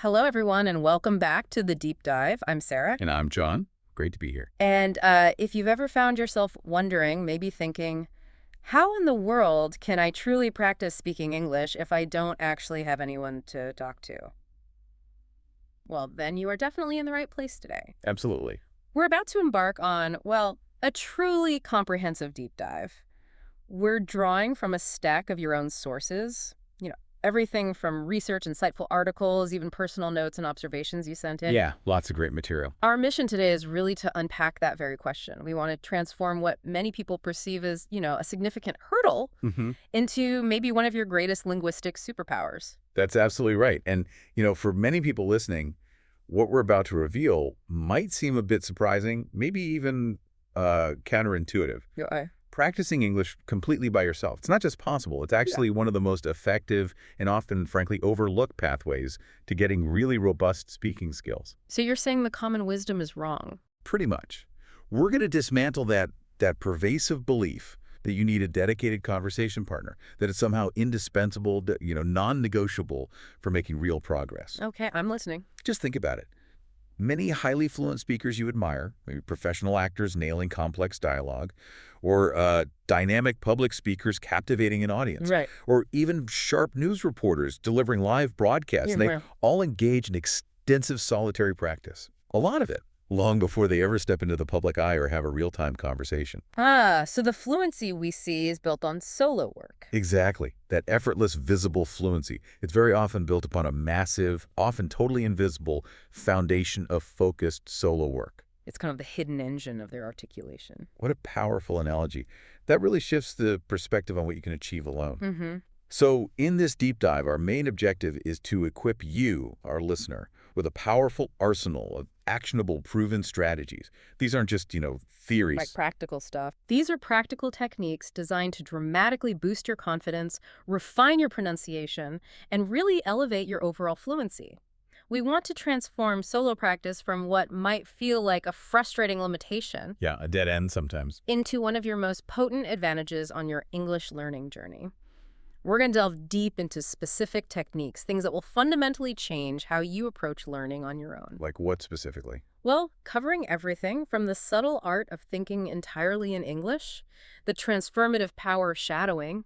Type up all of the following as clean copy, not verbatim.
Hello, everyone, and welcome back to The Deep Dive. I'm Sarah. And I'm John. Great to be here. And if you've ever found yourself wondering, maybe thinking, how in the world can I truly practice speaking English if I don't actually have anyone to talk to? Well, then you are definitely in the right place today. Absolutely. We're about to embark on, well, a truly comprehensive deep dive. We're drawing from a stack of your own sources, everything from research, insightful articles, even personal notes and observations you sent in. Yeah, lots of great material. Our mission today is really to unpack that very question. We want to transform what many people perceive as, a significant hurdle into maybe one of your greatest linguistic superpowers. That's absolutely right. And, for many people listening, what we're about to reveal might seem a bit surprising, maybe even counterintuitive. Yeah. Practicing English completely by yourself. It's not just possible. It's actually one of the most effective and often, frankly, overlooked pathways to getting really robust speaking skills. So you're saying the common wisdom is wrong? Pretty much. We're going to dismantle that pervasive belief that you need a dedicated conversation partner, that it's somehow indispensable, non-negotiable for making real progress. Okay, I'm listening. Just think about it. Many highly fluent speakers you admire, maybe professional actors nailing complex dialogue, or dynamic public speakers captivating an audience, right, or even sharp news reporters delivering live broadcasts, and they all engage in extensive solitary practice. A lot of it, long before they ever step into the public eye or have a real-time conversation. So the fluency we see is built on solo work. Exactly. That effortless, visible fluency. It's very often built upon a massive, often totally invisible foundation of focused solo work. It's kind of the hidden engine of their articulation. What a powerful analogy. That really shifts the perspective on what you can achieve alone. Mm-hmm. So in this deep dive, our main objective is to equip you, our listener, with a powerful arsenal of actionable, proven strategies. These aren't just, theories. Like practical stuff. These are practical techniques designed to dramatically boost your confidence, refine your pronunciation, and really elevate your overall fluency. We want to transform solo practice from what might feel like a frustrating limitation, Yeah, a dead end sometimes, into one of your most potent advantages on your English learning journey. We're going to delve deep into specific techniques, things that will fundamentally change how you approach learning on your own. Like what specifically? Well, covering everything from the subtle art of thinking entirely in English, the transformative power of shadowing,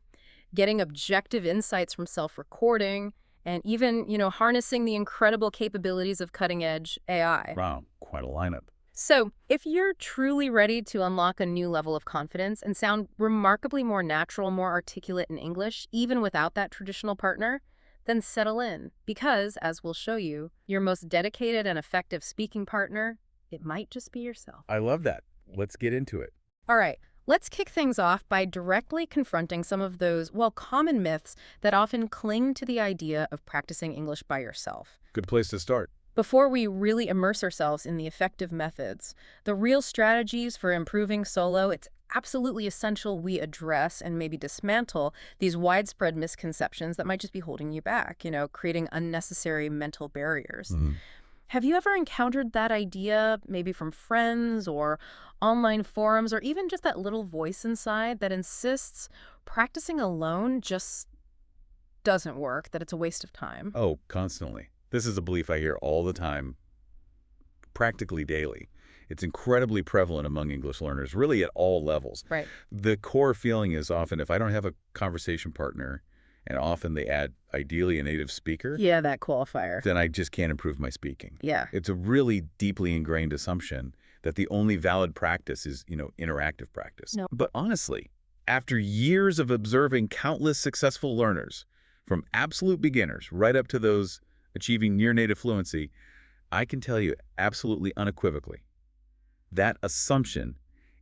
getting objective insights from self-recording, and even, harnessing the incredible capabilities of cutting-edge AI. Wow, quite a lineup. So, if you're truly ready to unlock a new level of confidence and sound remarkably more natural, more articulate in English, even without that traditional partner, then settle in. Because, as we'll show you, your most dedicated and effective speaking partner, it might just be yourself. I love that. Let's get into it. All right, let's kick things off by directly confronting some of those, common myths that often cling to the idea of practicing English by yourself. Good place to start. Before we really immerse ourselves in the effective methods, the real strategies for improving solo, it's absolutely essential we address and maybe dismantle these widespread misconceptions that might just be holding you back, creating unnecessary mental barriers. Have you ever encountered that idea, maybe from friends or online forums, or even just that little voice inside that insists practicing alone just doesn't work, that it's a waste of time? Oh, constantly. This is a belief I hear all the time, practically daily. It's incredibly prevalent among English learners, really at all levels. Right. The core feeling is often if I don't have a conversation partner, and often they add ideally a native speaker, Yeah, that qualifier. then I just can't improve my speaking. Yeah. It's a really deeply ingrained assumption that the only valid practice is, interactive practice. No. But honestly, after years of observing countless successful learners, from absolute beginners right up to those achieving near-native fluency, I can tell you absolutely unequivocally, that assumption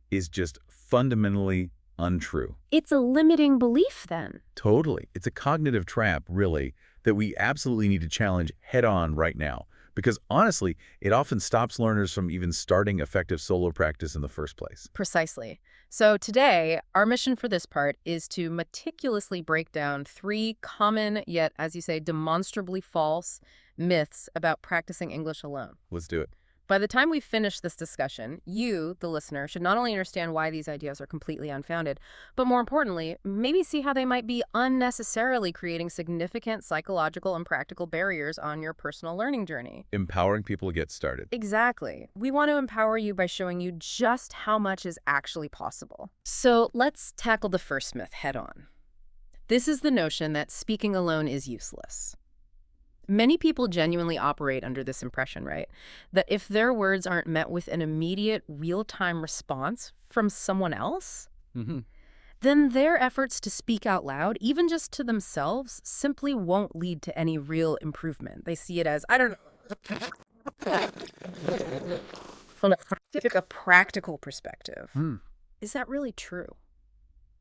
is just fundamentally untrue. It's a limiting belief then. Totally. It's a cognitive trap, really, that we absolutely need to challenge head-on right now. Because honestly, it often stops learners from even starting effective solo practice in the first place. Precisely. So today, our mission for this part is to meticulously break down 3 common, yet, as you say, demonstrably false myths about practicing English alone. Let's do it. By the time we finish this discussion, you, the listener, should not only understand why these ideas are completely unfounded, but more importantly, maybe see how they might be unnecessarily creating significant psychological and practical barriers on your personal learning journey. Empowering people to get started. Exactly. We want to empower you by showing you just how much is actually possible. So let's tackle the first myth head on. This is the notion that speaking alone is useless. Many people genuinely operate under this impression, right? That if their words aren't met with an immediate, real-time response from someone else, Mm-hmm. then their efforts to speak out loud, even just to themselves, simply won't lead to any real improvement. They see it as, I don't know, from a practical perspective. Is that really true?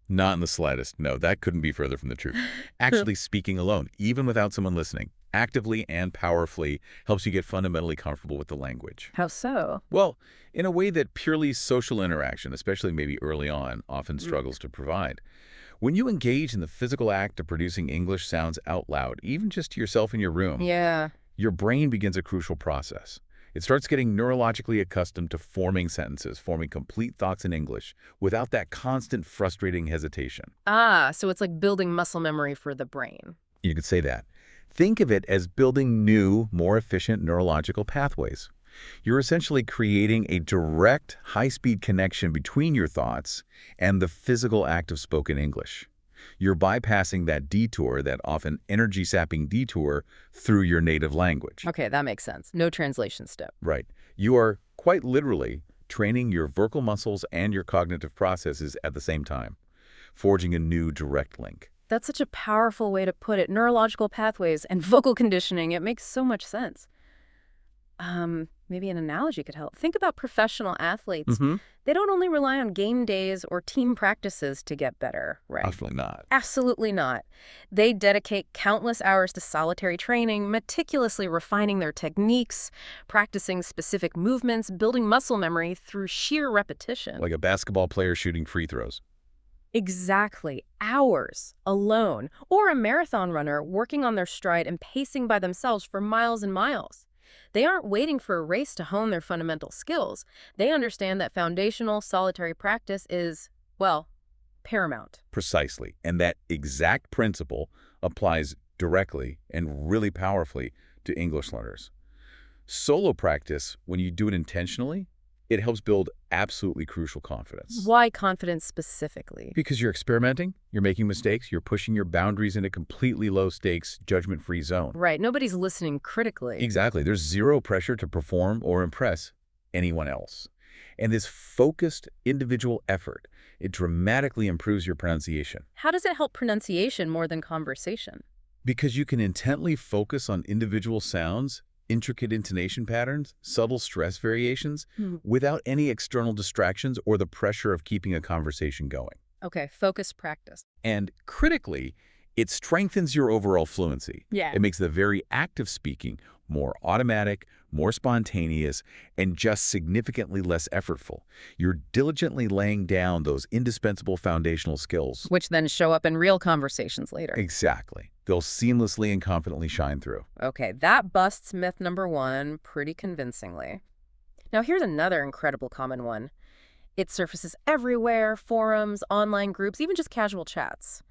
Not in the slightest. No, that couldn't be further from the truth. Actually, speaking alone, even without someone listening, actively and powerfully helps you get fundamentally comfortable with the language. How so? Well, in a way that purely social interaction, especially maybe early on, often struggles to provide. When you engage in the physical act of producing English sounds out loud, even just to yourself in your room, Yeah. your brain begins a crucial process. It starts getting neurologically accustomed to forming sentences, forming complete thoughts in English, without that constant frustrating hesitation. So it's like building muscle memory for the brain. You could say that. Think of it as building new, more efficient neurological pathways. You're essentially creating a direct, high-speed connection between your thoughts and the physical act of spoken English. You're bypassing that detour, that often energy-sapping detour, through your native language. Okay, that makes sense. No translation step. Right. You are, quite literally, training your vocal muscles and your cognitive processes at the same time, forging a new direct link. That's such a powerful way to put it. Neurological pathways and vocal conditioning. It makes so much sense. Maybe an analogy could help. Think about professional athletes. Mm-hmm. They don't only rely on game days or team practices to get better, right? Absolutely not. Absolutely not. They dedicate countless hours to solitary training, meticulously refining their techniques, practicing specific movements, building muscle memory through sheer repetition. Like a basketball player shooting free throws. Exactly. Hours alone. Or a marathon runner working on their stride and pacing by themselves for miles and miles. They aren't waiting for a race to hone their fundamental skills. They understand that foundational solitary practice is, well, paramount. Precisely. And that exact principle applies directly and really powerfully to English learners. Solo practice, when you do it intentionally, it helps build absolutely crucial confidence. Why confidence specifically? Because you're experimenting, you're making mistakes, you're pushing your boundaries in a completely low-stakes, judgment-free zone. Right, nobody's listening critically. Exactly. There's zero pressure to perform or impress anyone else. And this focused individual effort, it dramatically improves your pronunciation. How does it help pronunciation more than conversation? Because you can intently focus on individual sounds, intricate intonation patterns, subtle stress variations, without any external distractions or the pressure of keeping a conversation going. Okay, focused practice. And critically, it strengthens your overall fluency. Yeah. It makes the very act of speaking more automatic, more spontaneous, and just significantly less effortful. You're diligently laying down those indispensable foundational skills. Which then show up in real conversations later. Exactly. They'll seamlessly and confidently shine through. Okay, that busts myth number one pretty convincingly. Now here's another incredible common one. It surfaces everywhere, forums, online groups, even just casual chats.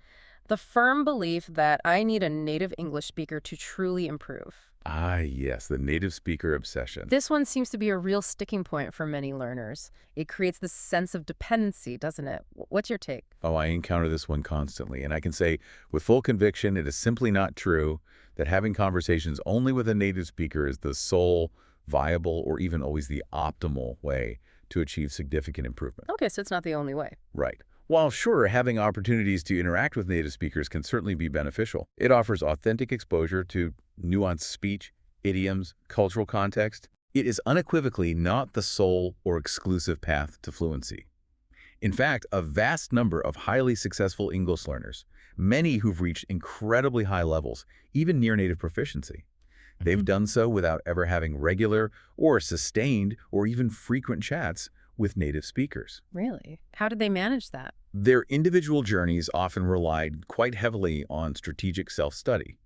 The firm belief that I need a native English speaker to truly improve. Ah, yes, the native speaker obsession. This one seems to be a real sticking point for many learners. It creates this sense of dependency, doesn't it? What's your take? Oh, I encounter this one constantly, and I can say with full conviction it is simply not true that having conversations only with a native speaker is the sole, viable, or even always the optimal way to achieve significant improvement. Okay, so it's not the only way. Right. While sure, having opportunities to interact with native speakers can certainly be beneficial, it offers authentic exposure to nuanced speech, idioms, cultural context. It is unequivocally not the sole or exclusive path to fluency. In fact, a vast number of highly successful English learners, many who've reached incredibly high levels, even near native proficiency, they've done so without ever having regular or sustained or even frequent chats with native speakers. Really? How did they manage that? Their individual journeys often relied quite heavily on strategic self-study.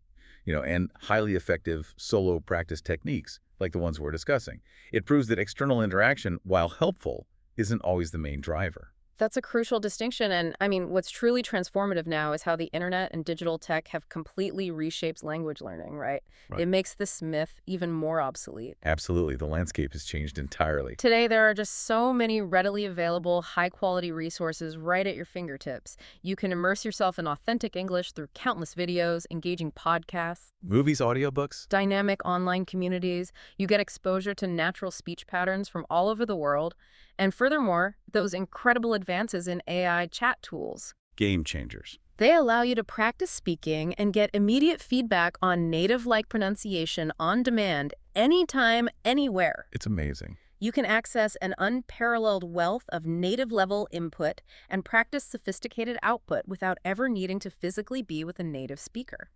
and highly effective solo practice techniques like the ones we're discussing. It proves that external interaction, while helpful, isn't always the main driver. That's a crucial distinction. And I mean, what's truly transformative now is how the internet and digital tech have completely reshaped language learning, right? Right. It makes this myth even more obsolete. Absolutely. The landscape has changed entirely. Today, there are just so many readily available, high-quality resources right at your fingertips. You can immerse yourself in authentic English through countless videos, engaging podcasts, Movies, audiobooks? dynamic online communities. You get exposure to natural speech patterns from all over the world. And furthermore, those incredible advances in AI chat tools. Game changers. They allow you to practice speaking and get immediate feedback on native-like pronunciation on demand, anytime, anywhere. It's amazing. You can access an unparalleled wealth of native-level input and practice sophisticated output without ever needing to physically be with a native speaker.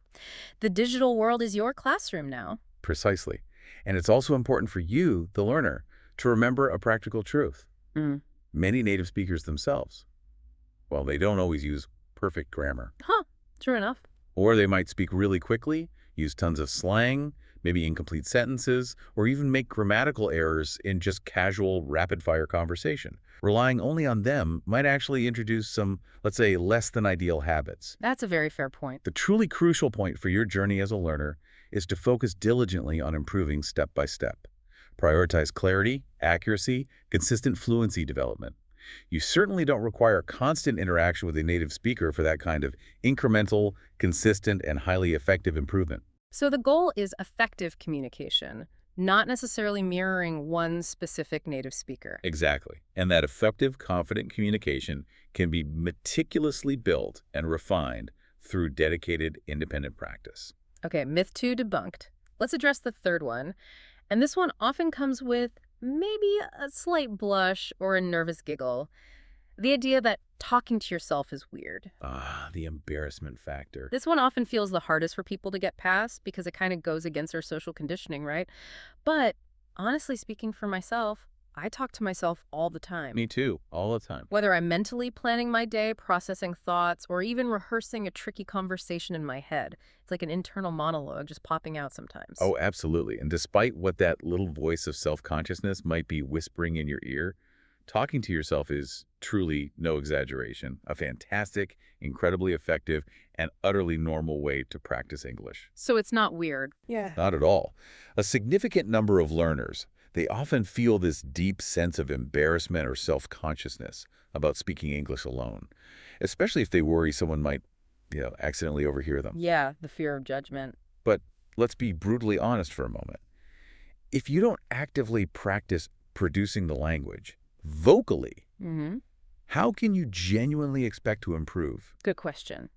The digital world is your classroom now. Precisely. And it's also important for you, the learner, to remember a practical truth. Mm. Many native speakers themselves, well, they don't always use perfect grammar. Huh, true enough. Or they might speak really quickly, use tons of slang, maybe incomplete sentences, or even make grammatical errors in just casual, rapid-fire conversation. Relying only on them might actually introduce some, let's say, less than ideal habits. That's a very fair point. The truly crucial point for your journey as a learner is to focus diligently on improving step by step. Prioritize clarity, accuracy, consistent fluency development. You certainly don't require constant interaction with a native speaker for that kind of incremental, consistent, and highly effective improvement. So the goal is effective communication, not necessarily mirroring one specific native speaker. Exactly. And that effective, confident communication can be meticulously built and refined through dedicated, independent practice. Okay, myth 2 debunked. Let's address the third one. And this one often comes with maybe a slight blush or a nervous giggle. The idea that talking to yourself is weird. Ah, the embarrassment factor. This one often feels the hardest for people to get past because it kind of goes against our social conditioning, right? But honestly speaking for myself, I talk to myself all the time. Me too, all the time. Whether I'm mentally planning my day, processing thoughts, or even rehearsing a tricky conversation in my head. It's like an internal monologue just popping out sometimes. Oh, absolutely. And despite what that little voice of self-consciousness might be whispering in your ear, talking to yourself is truly, no exaggeration, a fantastic, incredibly effective, and utterly normal way to practice English. So it's not weird. Yeah. Not at all. A significant number of learners, they often feel this deep sense of embarrassment or self-consciousness about speaking English alone, especially if they worry someone might, accidentally overhear them. Yeah, the fear of judgment. But let's be brutally honest for a moment. If you don't actively practice producing the language vocally, how can you genuinely expect to improve? Good question.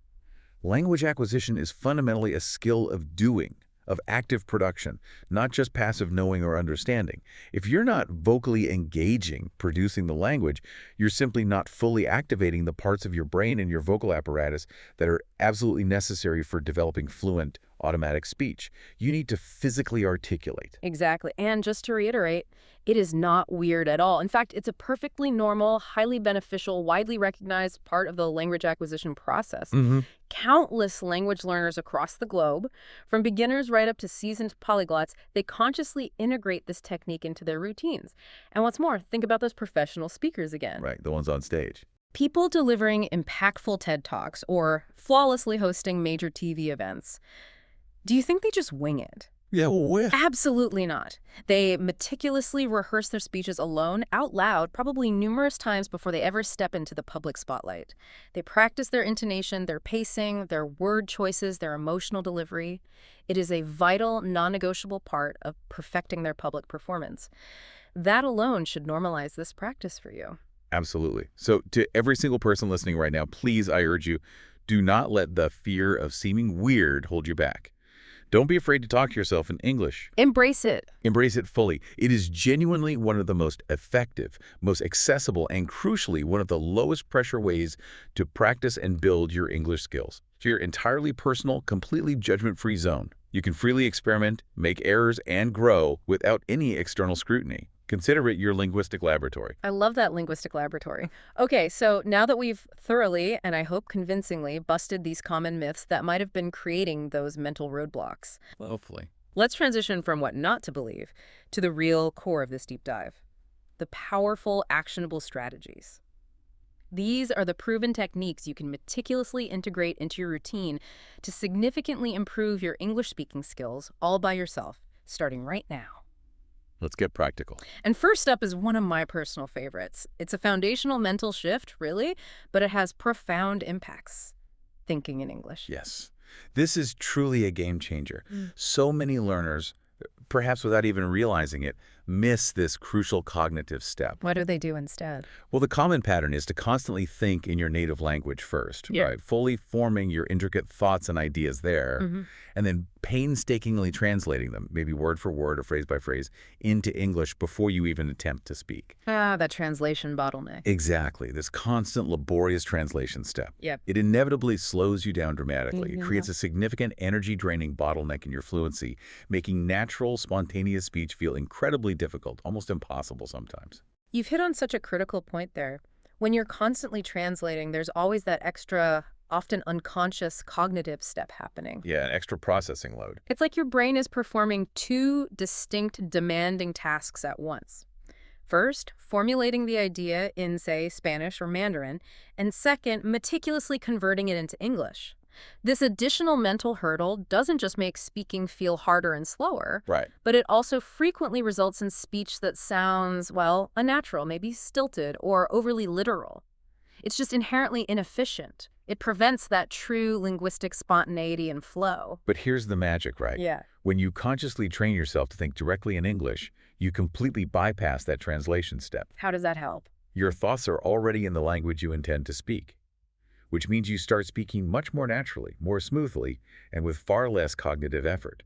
Language acquisition is fundamentally a skill of doing, of active production, not just passive knowing or understanding. If you're not vocally engaging producing the language, you're simply not fully activating the parts of your brain and your vocal apparatus that are absolutely necessary for developing fluent, automatic speech. You need to physically articulate. Exactly. And just to reiterate, it is not weird at all. In fact, it's a perfectly normal, highly beneficial, widely recognized part of the language acquisition process. Countless language learners across the globe, from beginners right up to seasoned polyglots, they consciously integrate this technique into their routines. And what's more, think about those professional speakers again. Right, the ones on stage. People delivering impactful TED Talks or flawlessly hosting major TV events. Do you think they just wing it? Yeah, well, Absolutely not. They meticulously rehearse their speeches alone, out loud, probably numerous times before they ever step into the public spotlight. They practice their intonation, their pacing, their word choices, their emotional delivery. It is a vital, non-negotiable part of perfecting their public performance. That alone should normalize this practice for you. Absolutely. So to every single person listening right now, please, I urge you, do not let the fear of seeming weird hold you back. Don't be afraid to talk to yourself in English. Embrace it. Embrace it fully. It is genuinely one of the most effective, most accessible, and crucially, one of the lowest pressure ways to practice and build your English skills. It's your entirely personal, completely judgment-free zone. You can freely experiment, make errors, and grow without any external scrutiny. Consider it your linguistic laboratory. I love that linguistic laboratory. Okay, so now that we've thoroughly, and I hope convincingly, busted these common myths that might have been creating those mental roadblocks, Hopefully. let's transition from what not to believe to the real core of this deep dive: the powerful, actionable strategies. These are the proven techniques you can meticulously integrate into your routine to significantly improve your English speaking skills all by yourself, starting right now. Let's get practical. And first up is one of my personal favorites. It's a foundational mental shift, really, but it has profound impacts. Thinking in English. Yes. This is truly a game changer. Mm. So many learners, perhaps without even realizing it, miss this crucial cognitive step. What do they do instead? Well, the common pattern is to constantly think in your native language first, Yeah. right? Fully forming your intricate thoughts and ideas there, and then painstakingly translating them, maybe word for word or phrase by phrase, into English before you even attempt to speak. Ah, that translation bottleneck. Exactly. This constant laborious translation step. Yep. It inevitably slows you down dramatically. It Yeah. creates a significant energy-draining bottleneck in your fluency, making natural, spontaneous speech feel incredibly difficult, almost impossible sometimes. You've hit on such a critical point there. When you're constantly translating, there's always that extra, often unconscious cognitive step happening. Yeah, an extra processing load. It's like your brain is performing two distinct, demanding tasks at once. First, formulating the idea in, say, Spanish or Mandarin, and second, meticulously converting it into English. This additional mental hurdle doesn't just make speaking feel harder and slower, Right. but it also frequently results in speech that sounds, well, unnatural, maybe stilted, or overly literal. It's just inherently inefficient. It prevents that true linguistic spontaneity and flow. But here's the magic, right? Yeah. When you consciously train yourself to think directly in English, you completely bypass that translation step. How does that help? Your thoughts are already in the language you intend to speak, which means you start speaking much more naturally, more smoothly, and with far less cognitive effort.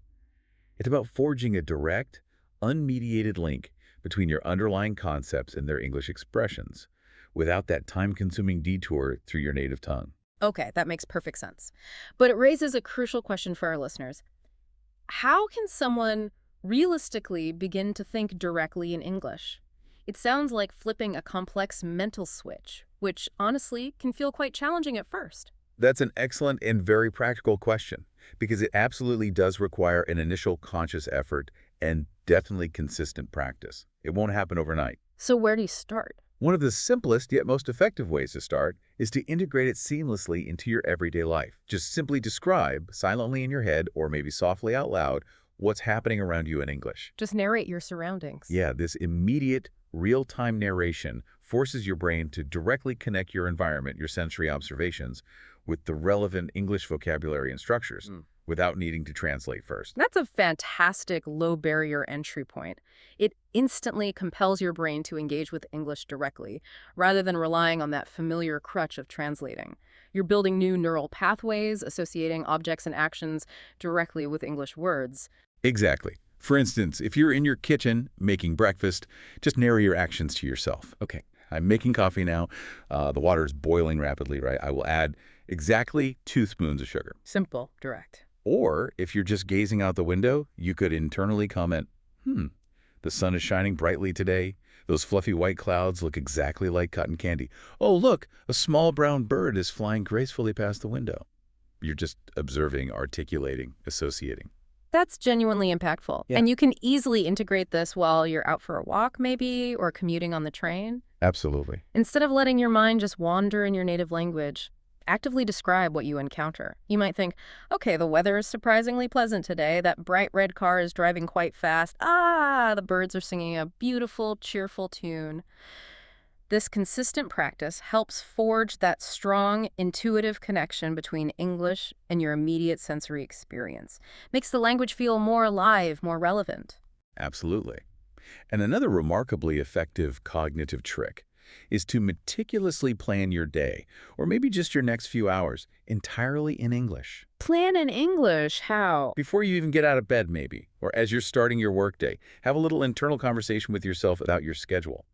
It's about forging a direct, unmediated link between your underlying concepts and their English expressions, without that time-consuming detour through your native tongue. Okay, that makes perfect sense. But it raises a crucial question for our listeners. How can someone realistically begin to think directly in English? It sounds like flipping a complex mental switch, which honestly can feel quite challenging at first. That's an excellent and very practical question, because it absolutely does require an initial conscious effort and definitely consistent practice. It won't happen overnight. So where do you start? One of the simplest yet most effective ways to start is to integrate it seamlessly into your everyday life. Just simply describe, silently in your head or maybe softly out loud, what's happening around you in English. Just narrate your surroundings. Yeah, this immediate, real-time narration forces your brain to directly connect your environment, your sensory observations, with the relevant English vocabulary and structures, without needing to translate first. That's a fantastic low barrier entry point. It instantly compels your brain to engage with English directly, rather than relying on that familiar crutch of translating. You're building new neural pathways, associating objects and actions directly with English words. Exactly. For instance, if you're in your kitchen making breakfast, just narrate your actions to yourself. Okay, I'm making coffee now. The water is boiling rapidly, right? I will add exactly 2 spoons of sugar. Simple, direct. Or if you're just gazing out the window, you could internally comment, the sun is shining brightly today. Those fluffy white clouds look exactly like cotton candy. Oh, look, a small brown bird is flying gracefully past the window. You're just observing, articulating, associating. That's genuinely impactful. Yeah. And you can easily integrate this while you're out for a walk, maybe, or commuting on the train. Absolutely. Instead of letting your mind just wander in your native language, actively describe what you encounter. You might think, okay, the weather is surprisingly pleasant today. That bright red car is driving quite fast. Ah, the birds are singing a beautiful, cheerful tune. This consistent practice helps forge that strong, intuitive connection between English and your immediate sensory experience. Makes the language feel more alive, more relevant. Absolutely. And another remarkably effective cognitive trick is to meticulously plan your day, or maybe just your next few hours, entirely in English. Plan in English, how? Before you even get out of bed, maybe, or as you're starting your workday, have a little internal conversation with yourself about your schedule.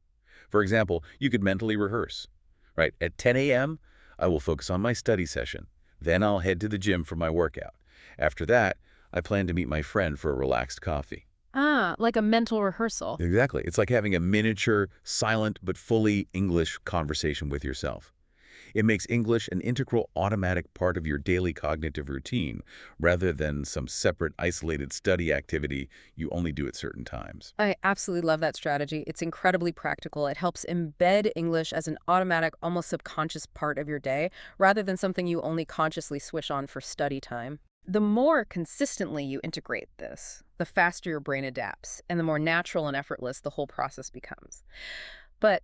For example, you could mentally rehearse. Right, at 10 a.m., I will focus on my study session. Then I'll head to the gym for my workout. After that, I plan to meet my friend for a relaxed coffee. Ah, like a mental rehearsal. Exactly. It's like having a miniature, silent, but fully English conversation with yourself. It makes English an integral automatic part of your daily cognitive routine, rather than some separate, isolated study activity you only do at certain times. I absolutely love that strategy. It's incredibly practical. It helps embed English as an automatic, almost subconscious part of your day, rather than something you only consciously switch on for study time. The more consistently you integrate this, the faster your brain adapts, and the more natural and effortless the whole process becomes. But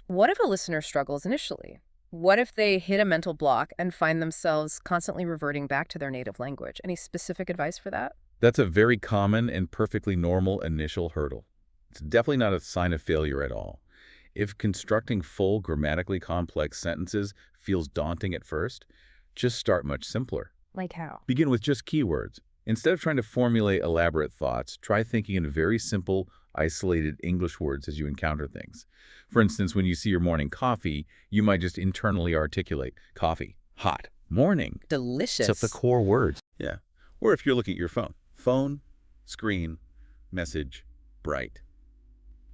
what if a listener struggles initially? What if they hit a mental block and find themselves constantly reverting back to their native language? Any specific advice for that? That's a very common and perfectly normal initial hurdle. It's definitely not a sign of failure at all. If constructing full, grammatically complex sentences feels daunting at first, just start much simpler. Like how? Begin with just keywords. Instead of trying to formulate elaborate thoughts, try thinking in very simple, isolated English words as you encounter things. For instance, when you see your morning coffee, you might just internally articulate coffee, hot, morning. Set the Delicious. core words. Yeah. Or if you're looking at your phone, screen, message, bright.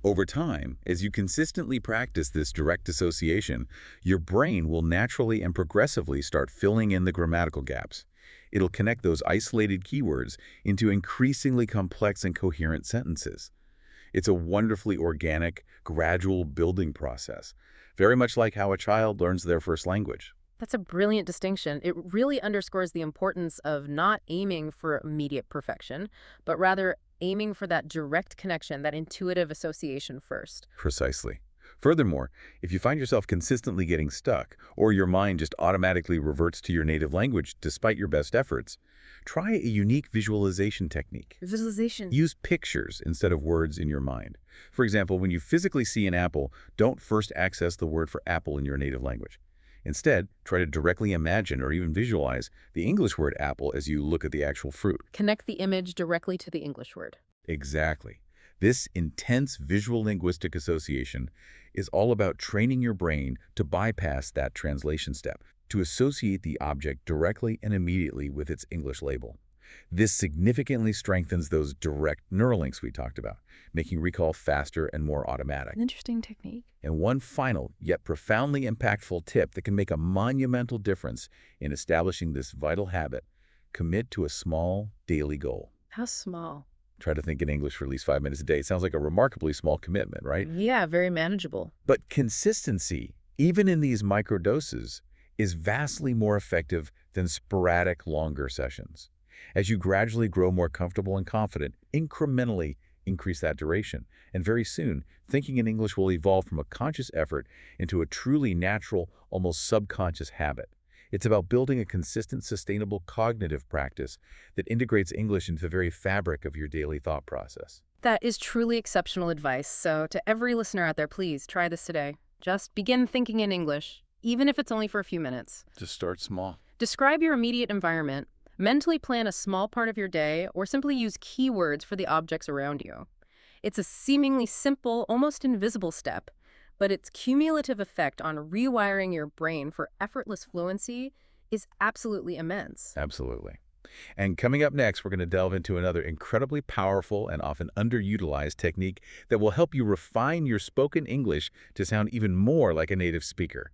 Over time, as you consistently practice this direct association, your brain will naturally and progressively start filling in the grammatical gaps. It'll connect those isolated keywords into increasingly complex and coherent sentences. It's a wonderfully organic, gradual building process, very much like how a child learns their first language. That's a brilliant distinction. It really underscores the importance of not aiming for immediate perfection, but rather aiming for that direct connection, that intuitive association first. Precisely. Furthermore, if you find yourself consistently getting stuck, or your mind just automatically reverts to your native language despite your best efforts, try a unique visualization technique. Visualization. Use pictures instead of words in your mind. For example, when you physically see an apple, don't first access the word for apple in your native language. Instead, try to directly imagine or even visualize the English word apple as you look at the actual fruit. Connect the image directly to the English word. Exactly. This intense visual linguistic association is all about training your brain to bypass that translation step, to associate the object directly and immediately with its English label. This significantly strengthens those direct neural links we talked about, making recall faster and more automatic. An interesting technique. And one final, yet profoundly impactful tip that can make a monumental difference in establishing this vital habit: commit to a small daily goal. How small? Try to think in English for at least 5 minutes a day. Sounds like a remarkably small commitment, right? Yeah, very manageable. But consistency, even in these microdoses, is vastly more effective than sporadic, longer sessions. As you gradually grow more comfortable and confident, incrementally increase that duration. And very soon, thinking in English will evolve from a conscious effort into a truly natural, almost subconscious habit. It's about building a consistent, sustainable cognitive practice that integrates English into the very fabric of your daily thought process. That is truly exceptional advice. So to every listener out there, please try this today. Just begin thinking in English, even if it's only for a few minutes. Just start small. Describe your immediate environment, mentally plan a small part of your day, or simply use keywords for the objects around you. It's a seemingly simple, almost invisible step, but its cumulative effect on rewiring your brain for effortless fluency is absolutely immense. Absolutely. And coming up next, we're going to delve into another incredibly powerful and often underutilized technique that will help you refine your spoken English to sound even more like a native speaker: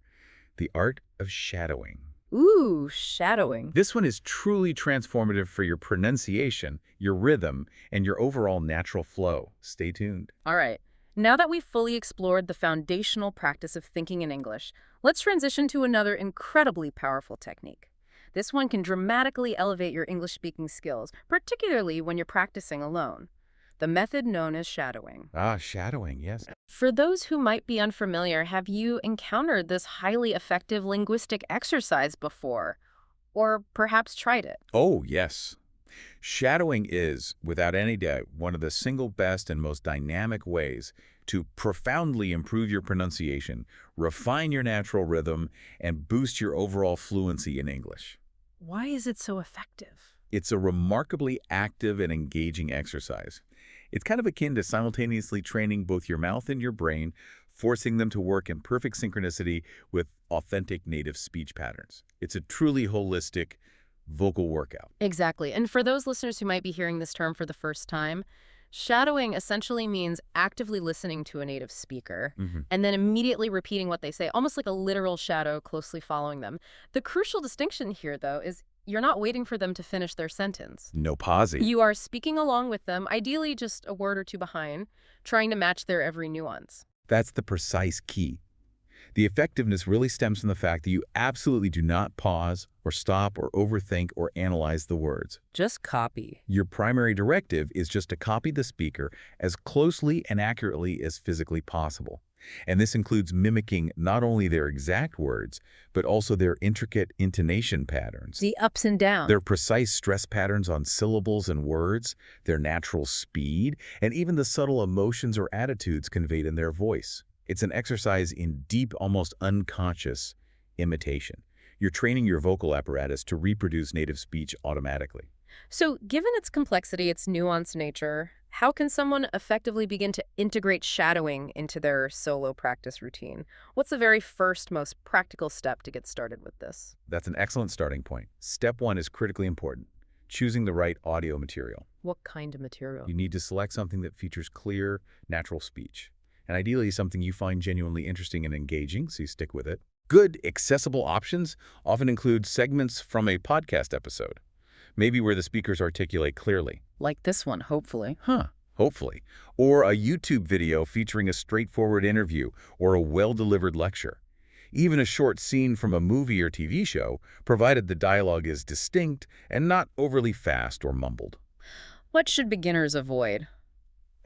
the art of shadowing. Ooh, shadowing. This one is truly transformative for your pronunciation, your rhythm, and your overall natural flow. Stay tuned. All right. Now that we've fully explored the foundational practice of thinking in English, let's transition to another incredibly powerful technique. This one can dramatically elevate your English-speaking skills, particularly when you're practicing alone. The method known as shadowing. Shadowing, yes. For those who might be unfamiliar, have you encountered this highly effective linguistic exercise before? Or perhaps tried it? Oh, yes. Shadowing is, without any doubt, one of the single best and most dynamic ways to profoundly improve your pronunciation, refine your natural rhythm, and boost your overall fluency in English. Why is it so effective? It's a remarkably active and engaging exercise. It's kind of akin to simultaneously training both your mouth and your brain, forcing them to work in perfect synchronicity with authentic native speech patterns. It's a truly holistic vocal workout. Exactly. And for those listeners who might be hearing this term for the first time, Shadowing essentially means actively listening to a native speaker Hmm. and then immediately repeating what they say, almost like a literal shadow closely following them. The crucial distinction here, though, is you're not waiting for them to finish their sentence. No pausing. You are speaking along with them, ideally just a word or two behind, trying to match their every nuance. That's the precise key. The effectiveness really stems from the fact that you absolutely do not pause or stop or overthink or analyze the words. Just copy. Your primary directive is just to copy the speaker as closely and accurately as physically possible. And this includes mimicking not only their exact words, but also their intricate intonation patterns, The ups and downs. their precise stress patterns on syllables and words, their natural speed, and even the subtle emotions or attitudes conveyed in their voice. It's an exercise in deep, almost unconscious imitation. You're training your vocal apparatus to reproduce native speech automatically. So, given its complexity, its nuanced nature, how can someone effectively begin to integrate shadowing into their solo practice routine? What's the very first, most practical step to get started with this? That's an excellent starting point. Step one is critically important: choosing the right audio material. What kind of material? You need to select something that features clear, natural speech, and ideally something you find genuinely interesting and engaging, so you stick with it. Good, accessible options often include segments from a podcast episode, maybe where the speakers articulate clearly. Like this one, hopefully. Hopefully. Or a YouTube video featuring a straightforward interview or a well-delivered lecture. Even a short scene from a movie or TV show, provided the dialogue is distinct and not overly fast or mumbled. What should beginners avoid?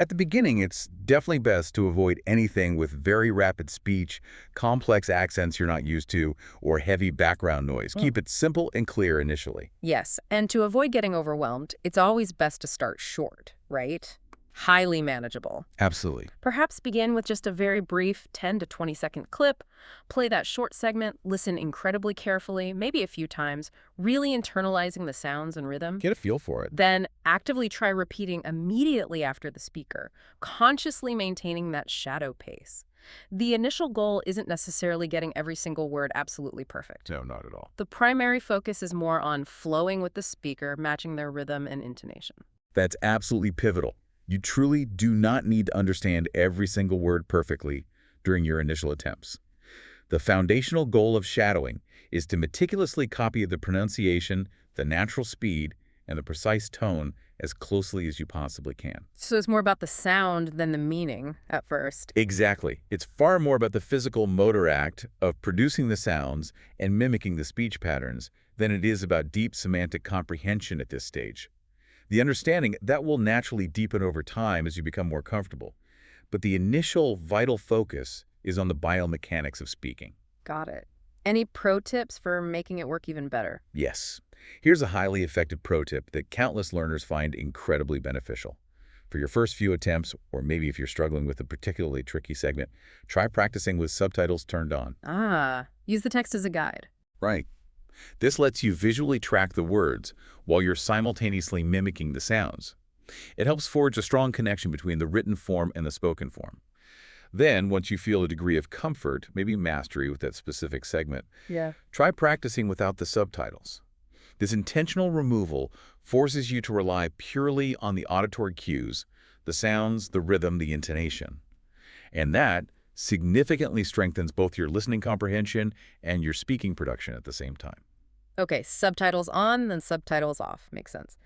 At the beginning, it's definitely best to avoid anything with very rapid speech, complex accents you're not used to, or heavy background noise. Keep it simple and clear initially. Yes, and to avoid getting overwhelmed, it's always best to start short, right? Highly manageable. Absolutely. Perhaps begin with just a very brief 10 to 20-second clip, play that short segment, listen incredibly carefully, maybe a few times, really internalizing the sounds and rhythm. Get a feel for it. Then actively try repeating immediately after the speaker, consciously maintaining that shadow pace. The initial goal isn't necessarily getting every single word absolutely perfect. No, not at all. The primary focus is more on flowing with the speaker, matching their rhythm and intonation. That's absolutely pivotal. You truly do not need to understand every single word perfectly during your initial attempts. The foundational goal of shadowing is to meticulously copy the pronunciation, the natural speed, and the precise tone as closely as you possibly can. So it's more about the sound than the meaning at first. Exactly. It's far more about the physical motor act of producing the sounds and mimicking the speech patterns than it is about deep semantic comprehension at this stage. The understanding that will naturally deepen over time as you become more comfortable. But the initial vital focus is on the biomechanics of speaking. Got it. Any pro tips for making it work even better? Yes. Here's a highly effective pro tip that countless learners find incredibly beneficial. For your first few attempts, or maybe if you're struggling with a particularly tricky segment, try practicing with subtitles turned on. Use the text as a guide. Right. This lets you visually track the words while you're simultaneously mimicking the sounds. It helps forge a strong connection between the written form and the spoken form. Then, once you feel a degree of comfort, maybe mastery with that specific segment, try practicing without the subtitles. This intentional removal forces you to rely purely on the auditory cues, the sounds, the rhythm, the intonation. And that significantly strengthens both your listening comprehension and your speaking production at the same time. Okay, subtitles on, then subtitles off. Makes sense.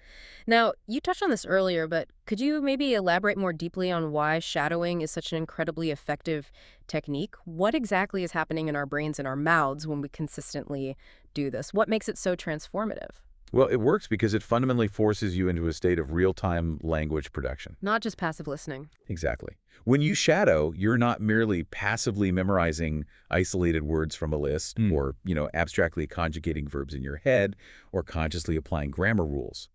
Now, you touched on this earlier, but could you maybe elaborate more deeply on why shadowing is such an incredibly effective technique? What exactly is happening in our brains and our mouths when we consistently do this? What makes it so transformative? Well, it works because it fundamentally forces you into a state of real-time language production. Not just passive listening. Exactly. When you shadow, you're not merely passively memorizing isolated words from a list or, abstractly conjugating verbs in your head or consciously applying grammar rules.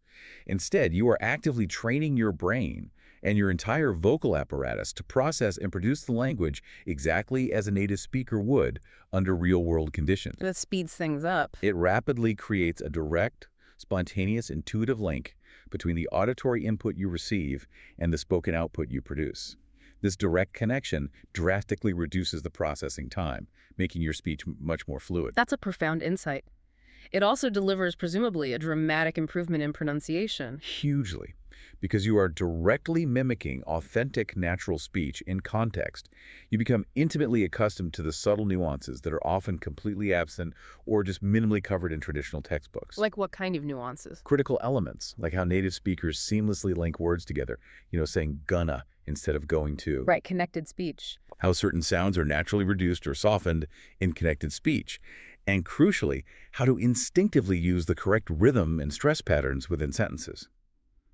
Instead, you are actively training your brain and your entire vocal apparatus to process and produce the language exactly as a native speaker would under real-world conditions. That speeds things up. It rapidly creates a direct, spontaneous, intuitive link between the auditory input you receive and the spoken output you produce. This direct connection drastically reduces the processing time, making your speech much more fluid. That's a profound insight. It also delivers, presumably, a dramatic improvement in pronunciation. Hugely, because you are directly mimicking authentic natural speech in context. You become intimately accustomed to the subtle nuances that are often completely absent or just minimally covered in traditional textbooks. Like what kind of nuances? Critical elements, like how native speakers seamlessly link words together, saying gonna instead of going to. Right, connected speech. How certain sounds are naturally reduced or softened in connected speech. And crucially, how to instinctively use the correct rhythm and stress patterns within sentences.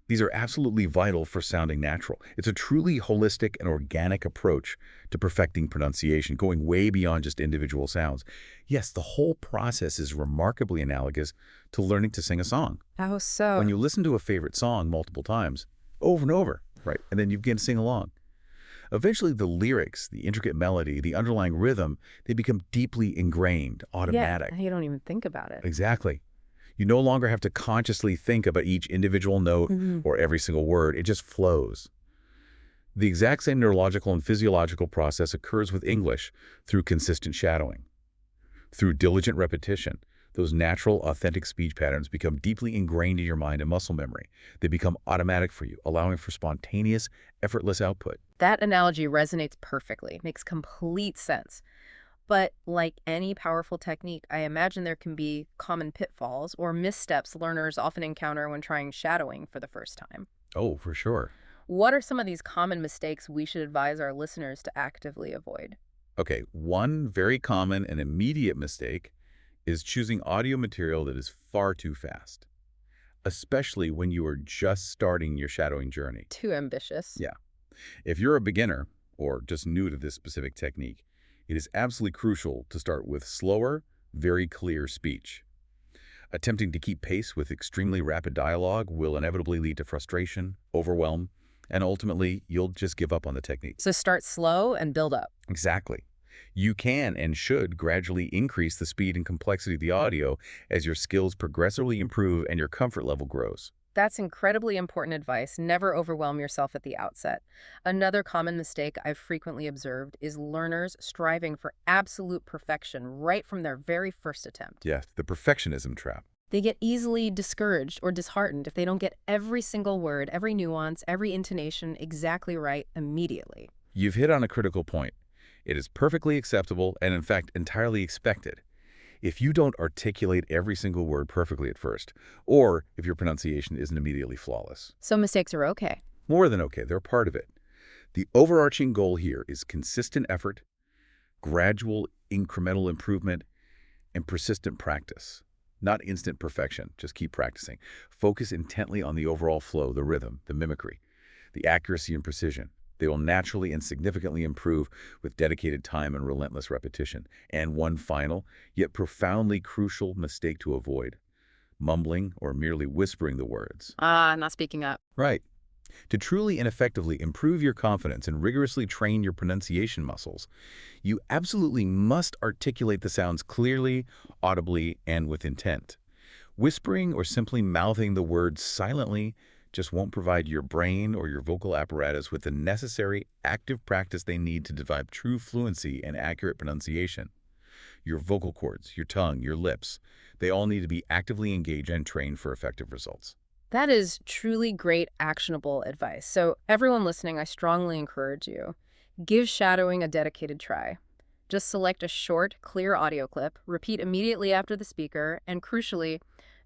These are absolutely vital for sounding natural. It's a truly holistic and organic approach to perfecting pronunciation, going way beyond just individual sounds. Yes, the whole process is remarkably analogous to learning to sing a song. How so? When you listen to a favorite song multiple times, over and over, right, and then you begin to sing along, eventually the lyrics, the intricate melody, the underlying rhythm, they become deeply ingrained, automatic. Yeah, you don't even think about it. Exactly. You no longer have to consciously think about each individual note or every single word. It just flows. The exact same neurological and physiological process occurs with English through consistent shadowing. Through diligent repetition, those natural, authentic speech patterns become deeply ingrained in your mind and muscle memory. They become automatic for you, allowing for spontaneous, effortless output. That analogy resonates perfectly, makes complete sense. But like any powerful technique, I imagine there can be common pitfalls or missteps learners often encounter when trying shadowing for the first time. Oh, for sure. What are some of these common mistakes we should advise our listeners to actively avoid? Okay, one very common and immediate mistake is choosing audio material that is far too fast, especially when you are just starting your shadowing journey. Too ambitious. Yeah. If you're a beginner or just new to this specific technique, it is absolutely crucial to start with slower, very clear speech. Attempting to keep pace with extremely rapid dialogue will inevitably lead to frustration, overwhelm, and ultimately, you'll just give up on the technique. So start slow and build up. Exactly. You can and should gradually increase the speed and complexity of the audio as your skills progressively improve and your comfort level grows. That's incredibly important advice. Never overwhelm yourself at the outset. Another common mistake I've frequently observed is learners striving for absolute perfection right from their very first attempt. Yes, the perfectionism trap. They get easily discouraged or disheartened if they don't get every single word, every nuance, every intonation exactly right immediately. You've hit on a critical point. It is perfectly acceptable and, in fact, entirely expected if you don't articulate every single word perfectly at first, or if your pronunciation isn't immediately flawless. So mistakes are okay. More than okay, they're part of it. The overarching goal here is consistent effort, gradual incremental improvement, and persistent practice. Not instant perfection, just keep practicing. Focus intently on the overall flow, the rhythm, the mimicry, the accuracy and precision. They will naturally and significantly improve with dedicated time and relentless repetition. And one final, yet profoundly crucial mistake to avoid: mumbling or merely whispering the words. Not speaking up. Right. To truly and effectively improve your confidence and rigorously train your pronunciation muscles, you absolutely must articulate the sounds clearly, audibly, and with intent. Whispering or simply mouthing the words silently just won't provide your brain or your vocal apparatus with the necessary active practice they need to develop true fluency and accurate pronunciation. Your vocal cords, your tongue, your lips, they all need to be actively engaged and trained for effective results. That is truly great, actionable advice. So everyone listening, I strongly encourage you. Give shadowing a dedicated try. Just select a short, clear audio clip, repeat immediately after the speaker, and crucially,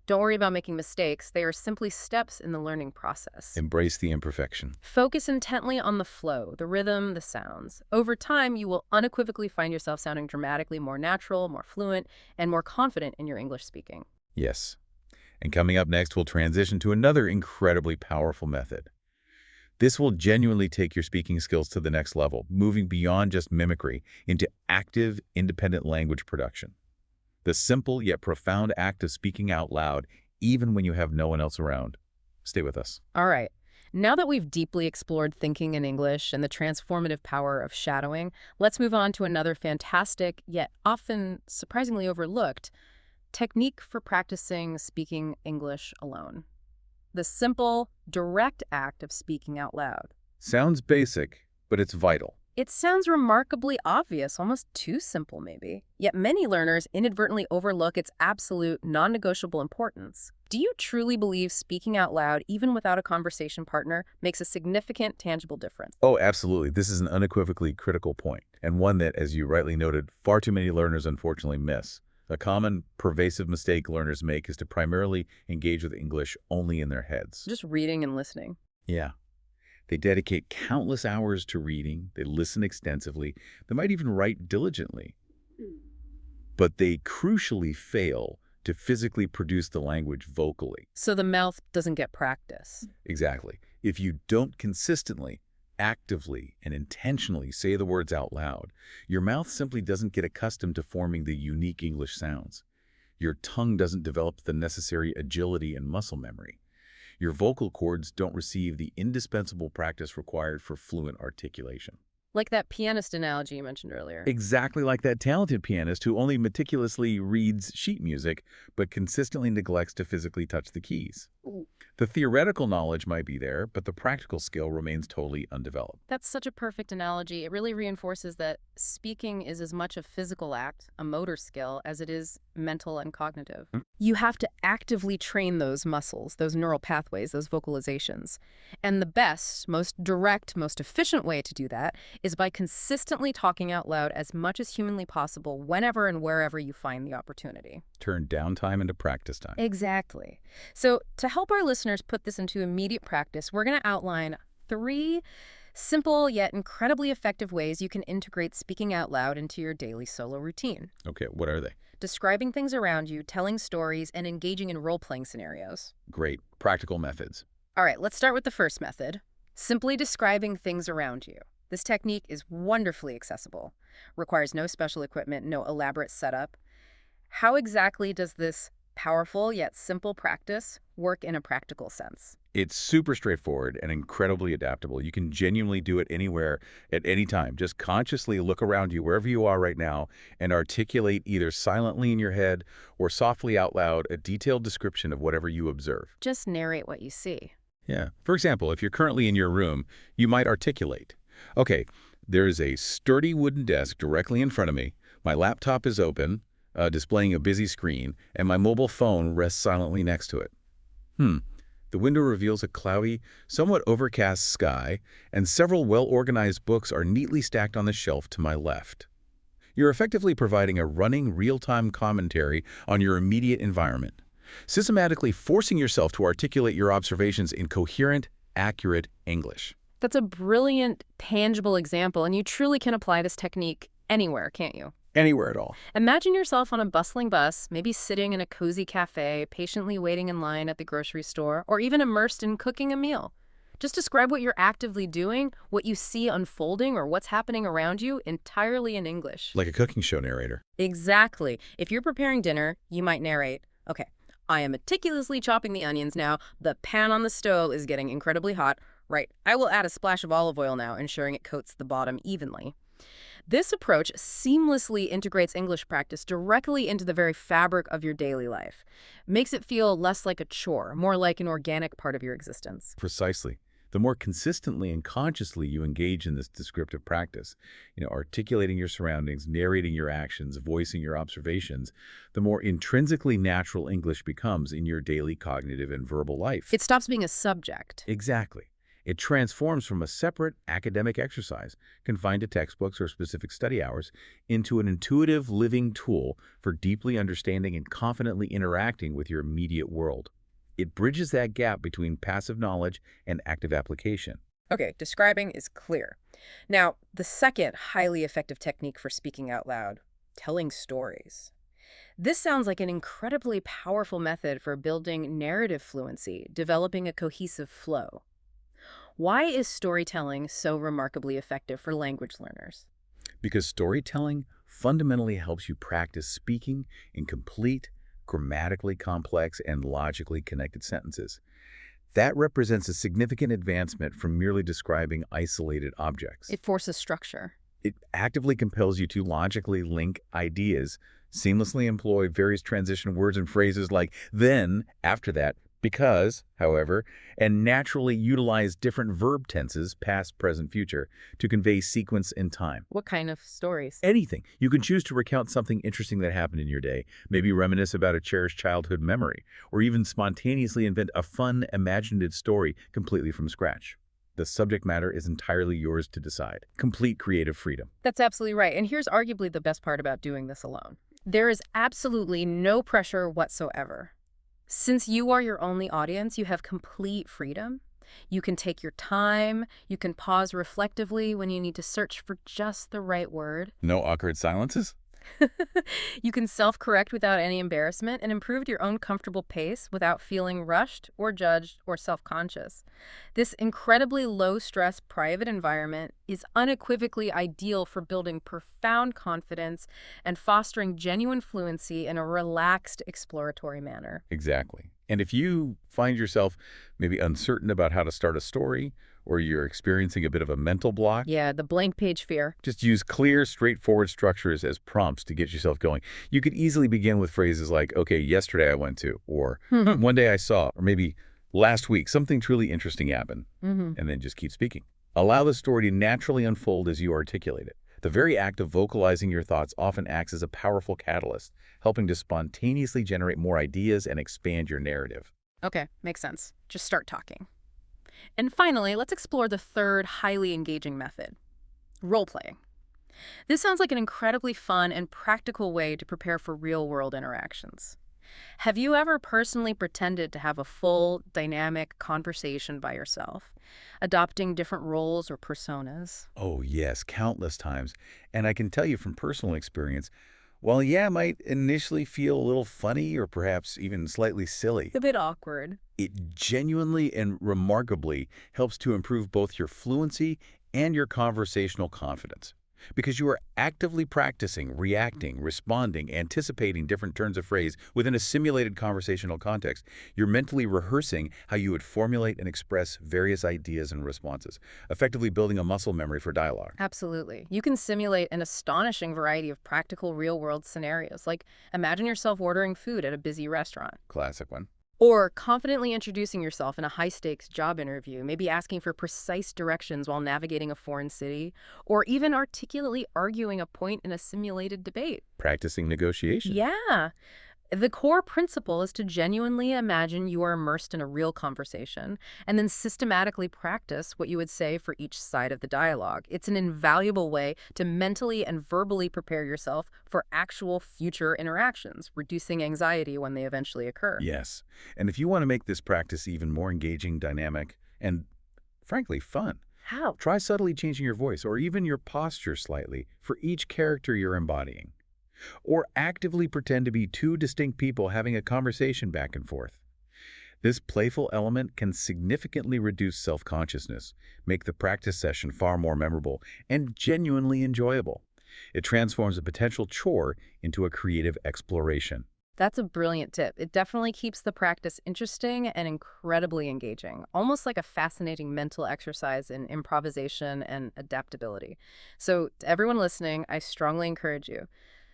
don't worry about making mistakes. They are simply steps in the learning process. Embrace the imperfection. Focus intently on the flow, the rhythm, the sounds. Over time, you will unequivocally find yourself sounding dramatically more natural, more fluent, and more confident in your English speaking. Yes. And coming up next, we'll transition to another incredibly powerful method. This will genuinely take your speaking skills to the next level, moving beyond just mimicry into active, independent language production. The simple yet profound act of speaking out loud, even when you have no one else around. Stay with us. All right. Now that we've deeply explored thinking in English and the transformative power of shadowing, let's move on to another fantastic, yet often surprisingly overlooked, technique for practicing speaking English alone. The simple, direct act of speaking out loud. Sounds basic, but it's vital. It sounds remarkably obvious, almost too simple maybe. Yet many learners inadvertently overlook its absolute, non-negotiable importance. Do you truly believe speaking out loud, even without a conversation partner, makes a significant, tangible difference? Oh, absolutely. This is an unequivocally critical point, and one that, as you rightly noted, far too many learners unfortunately miss. A common, pervasive mistake learners make is to primarily engage with English only in their heads. Just reading and listening. Yeah. They dedicate countless hours to reading, they listen extensively, they might even write diligently, but they crucially fail to physically produce the language vocally. So the mouth doesn't get practice. Exactly. If you don't consistently, actively, and intentionally say the words out loud, your mouth simply doesn't get accustomed to forming the unique English sounds. Your tongue doesn't develop the necessary agility and muscle memory. Your vocal cords don't receive the indispensable practice required for fluent articulation. Like that pianist analogy you mentioned earlier. Exactly like that talented pianist who only meticulously reads sheet music but consistently neglects to physically touch the keys. The theoretical knowledge might be there, but the practical skill remains totally undeveloped. That's such a perfect analogy. It really reinforces that speaking is as much a physical act, a motor skill, as it is mental and cognitive. You have to actively train those muscles, those neural pathways, those vocalizations. And the best, most direct, most efficient way to do that is by consistently talking out loud as much as humanly possible whenever and wherever you find the opportunity. Turn downtime into practice time. Exactly. So to help our listeners put this into immediate practice, we're going to outline 3 simple yet incredibly effective ways you can integrate speaking out loud into your daily solo routine. Okay, what are they? Describing things around you, telling stories, and engaging in role-playing scenarios. Great. Practical methods. All right, let's start with the first method. Simply describing things around you. This technique is wonderfully accessible. Requires no special equipment, no elaborate setup. How exactly does this powerful yet simple practice work in a practical sense? It's super straightforward and incredibly adaptable. You can genuinely do it anywhere at any time. Just consciously look around you wherever you are right now and articulate either silently in your head or softly out loud a detailed description of whatever you observe. Just narrate what you see. Yeah. For example, if you're currently in your room, you might articulate, okay, there is a sturdy wooden desk directly in front of me. My laptop is open, displaying a busy screen, and my mobile phone rests silently next to it. The window reveals a cloudy, somewhat overcast sky, and several well-organized books are neatly stacked on the shelf to my left. You're effectively providing a running, real-time commentary on your immediate environment, systematically forcing yourself to articulate your observations in coherent, accurate English. That's a brilliant, tangible example, and you truly can apply this technique anywhere, can't you? Anywhere at all. Imagine yourself on a bustling bus, maybe sitting in a cozy cafe, patiently waiting in line at the grocery store, or even immersed in cooking a meal. Just describe what you're actively doing, what you see unfolding, or what's happening around you entirely in English. Like a cooking show narrator. Exactly. If you're preparing dinner, you might narrate, okay, I am meticulously chopping the onions now. The pan on the stove is getting incredibly hot. Right. I will add a splash of olive oil now, ensuring it coats the bottom evenly. This approach seamlessly integrates English practice directly into the very fabric of your daily life. Makes it feel less like a chore, more like an organic part of your existence. Precisely. The more consistently and consciously you engage in this descriptive practice, articulating your surroundings, narrating your actions, voicing your observations, the more intrinsically natural English becomes in your daily cognitive and verbal life. It stops being a subject. Exactly. It transforms from a separate academic exercise, confined to textbooks or specific study hours, into an intuitive living tool for deeply understanding and confidently interacting with your immediate world. It bridges that gap between passive knowledge and active application. Okay, describing is clear. Now, the second highly effective technique for speaking out loud, telling stories. This sounds like an incredibly powerful method for building narrative fluency, developing a cohesive flow. Why is storytelling so remarkably effective for language learners? Because storytelling fundamentally helps you practice speaking in complete, grammatically complex, and logically connected sentences. That represents a significant advancement from merely describing isolated objects. It forces structure. It actively compels you to logically link ideas, seamlessly employ various transition words and phrases like then, after that, because, however, and naturally utilize different verb tenses, past, present, future, to convey sequence and time. What kind of stories? Anything. You can choose to recount something interesting that happened in your day, maybe reminisce about a cherished childhood memory, or even spontaneously invent a fun, imaginative story completely from scratch. The subject matter is entirely yours to decide. Complete creative freedom. That's absolutely right. And here's arguably the best part about doing this alone. There is absolutely no pressure whatsoever. Since you are your only audience, you have complete freedom. You can take your time. You can pause reflectively when you need to search for just the right word. No awkward silences? You can self-correct without any embarrassment and improve at your own comfortable pace without feeling rushed or judged or self-conscious. This incredibly low-stress private environment is unequivocally ideal for building profound confidence and fostering genuine fluency in a relaxed, exploratory manner. Exactly. And if you find yourself maybe uncertain about how to start a story, or you're experiencing a bit of a mental block, Yeah, the blank page fear. just use clear, straightforward structures as prompts to get yourself going. You could easily begin with phrases like, okay, yesterday I went to, or one day I saw, or maybe last week something truly interesting happened, Mm-hmm. and then just keep speaking. Allow the story to naturally unfold as you articulate it. The very act of vocalizing your thoughts often acts as a powerful catalyst, helping to spontaneously generate more ideas and expand your narrative. Okay, makes sense. Just start talking. And finally, let's explore the third highly engaging method, role-playing. This sounds like an incredibly fun and practical way to prepare for real-world interactions. Have you ever personally pretended to have a full, dynamic conversation by yourself, adopting different roles or personas? Oh, yes, countless times. And I can tell you from personal experience, while yeah, it might initially feel a little funny or perhaps even slightly silly, A bit awkward. it genuinely and remarkably helps to improve both your fluency and your conversational confidence. Because you are actively practicing, reacting, responding, anticipating different turns of phrase within a simulated conversational context. You're mentally rehearsing how you would formulate and express various ideas and responses, effectively building a muscle memory for dialogue. Absolutely. You can simulate an astonishing variety of practical real-world scenarios, like imagine yourself ordering food at a busy restaurant. Classic one. Or confidently introducing yourself in a high-stakes job interview, maybe asking for precise directions while navigating a foreign city, or even articulately arguing a point in a simulated debate. Practicing negotiation. Yeah. The core principle is to genuinely imagine you are immersed in a real conversation and then systematically practice what you would say for each side of the dialogue. It's an invaluable way to mentally and verbally prepare yourself for actual future interactions, reducing anxiety when they eventually occur. Yes. And if you want to make this practice even more engaging, dynamic, and frankly fun, How? try subtly changing your voice or even your posture slightly for each character you're embodying. Or actively pretend to be two distinct people having a conversation back and forth. This playful element can significantly reduce self-consciousness, make the practice session far more memorable, and genuinely enjoyable. It transforms a potential chore into a creative exploration. That's a brilliant tip. It definitely keeps the practice interesting and incredibly engaging, almost like a fascinating mental exercise in improvisation and adaptability. So, to everyone listening, I strongly encourage you,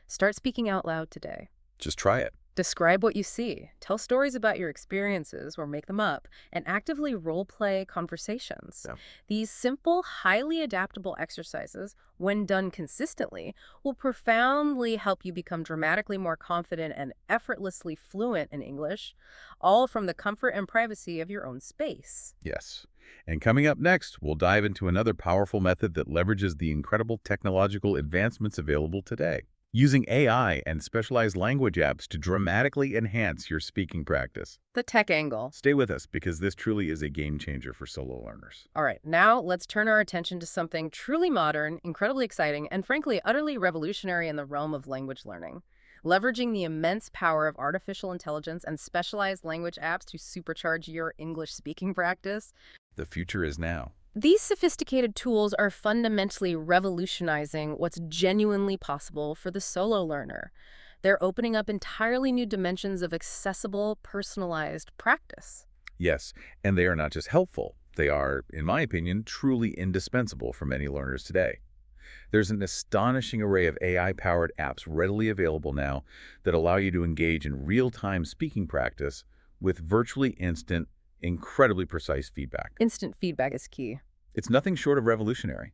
start speaking out loud today. Just try it. Describe what you see, tell stories about your experiences or make them up, and actively role-play conversations. Yeah. These simple, highly adaptable exercises, when done consistently, will profoundly help you become dramatically more confident and effortlessly fluent in English, all from the comfort and privacy of your own space. Yes. And coming up next, we'll dive into another powerful method that leverages the incredible technological advancements available today, using AI and specialized language apps to dramatically enhance your speaking practice. The tech angle. Stay with us because this truly is a game changer for solo learners. All right, now let's turn our attention to something truly modern, incredibly exciting, and frankly, utterly revolutionary in the realm of language learning. Leveraging the immense power of artificial intelligence and specialized language apps to supercharge your English speaking practice. The future is now. These sophisticated tools are fundamentally revolutionizing what's genuinely possible for the solo learner. They're opening up entirely new dimensions of accessible, personalized practice. Yes, and they are not just helpful. They are, in my opinion, truly indispensable for many learners today. There's an astonishing array of AI-powered apps readily available now that allow you to engage in real-time speaking practice with virtually instant, incredibly precise feedback. Instant feedback is key. It's nothing short of revolutionary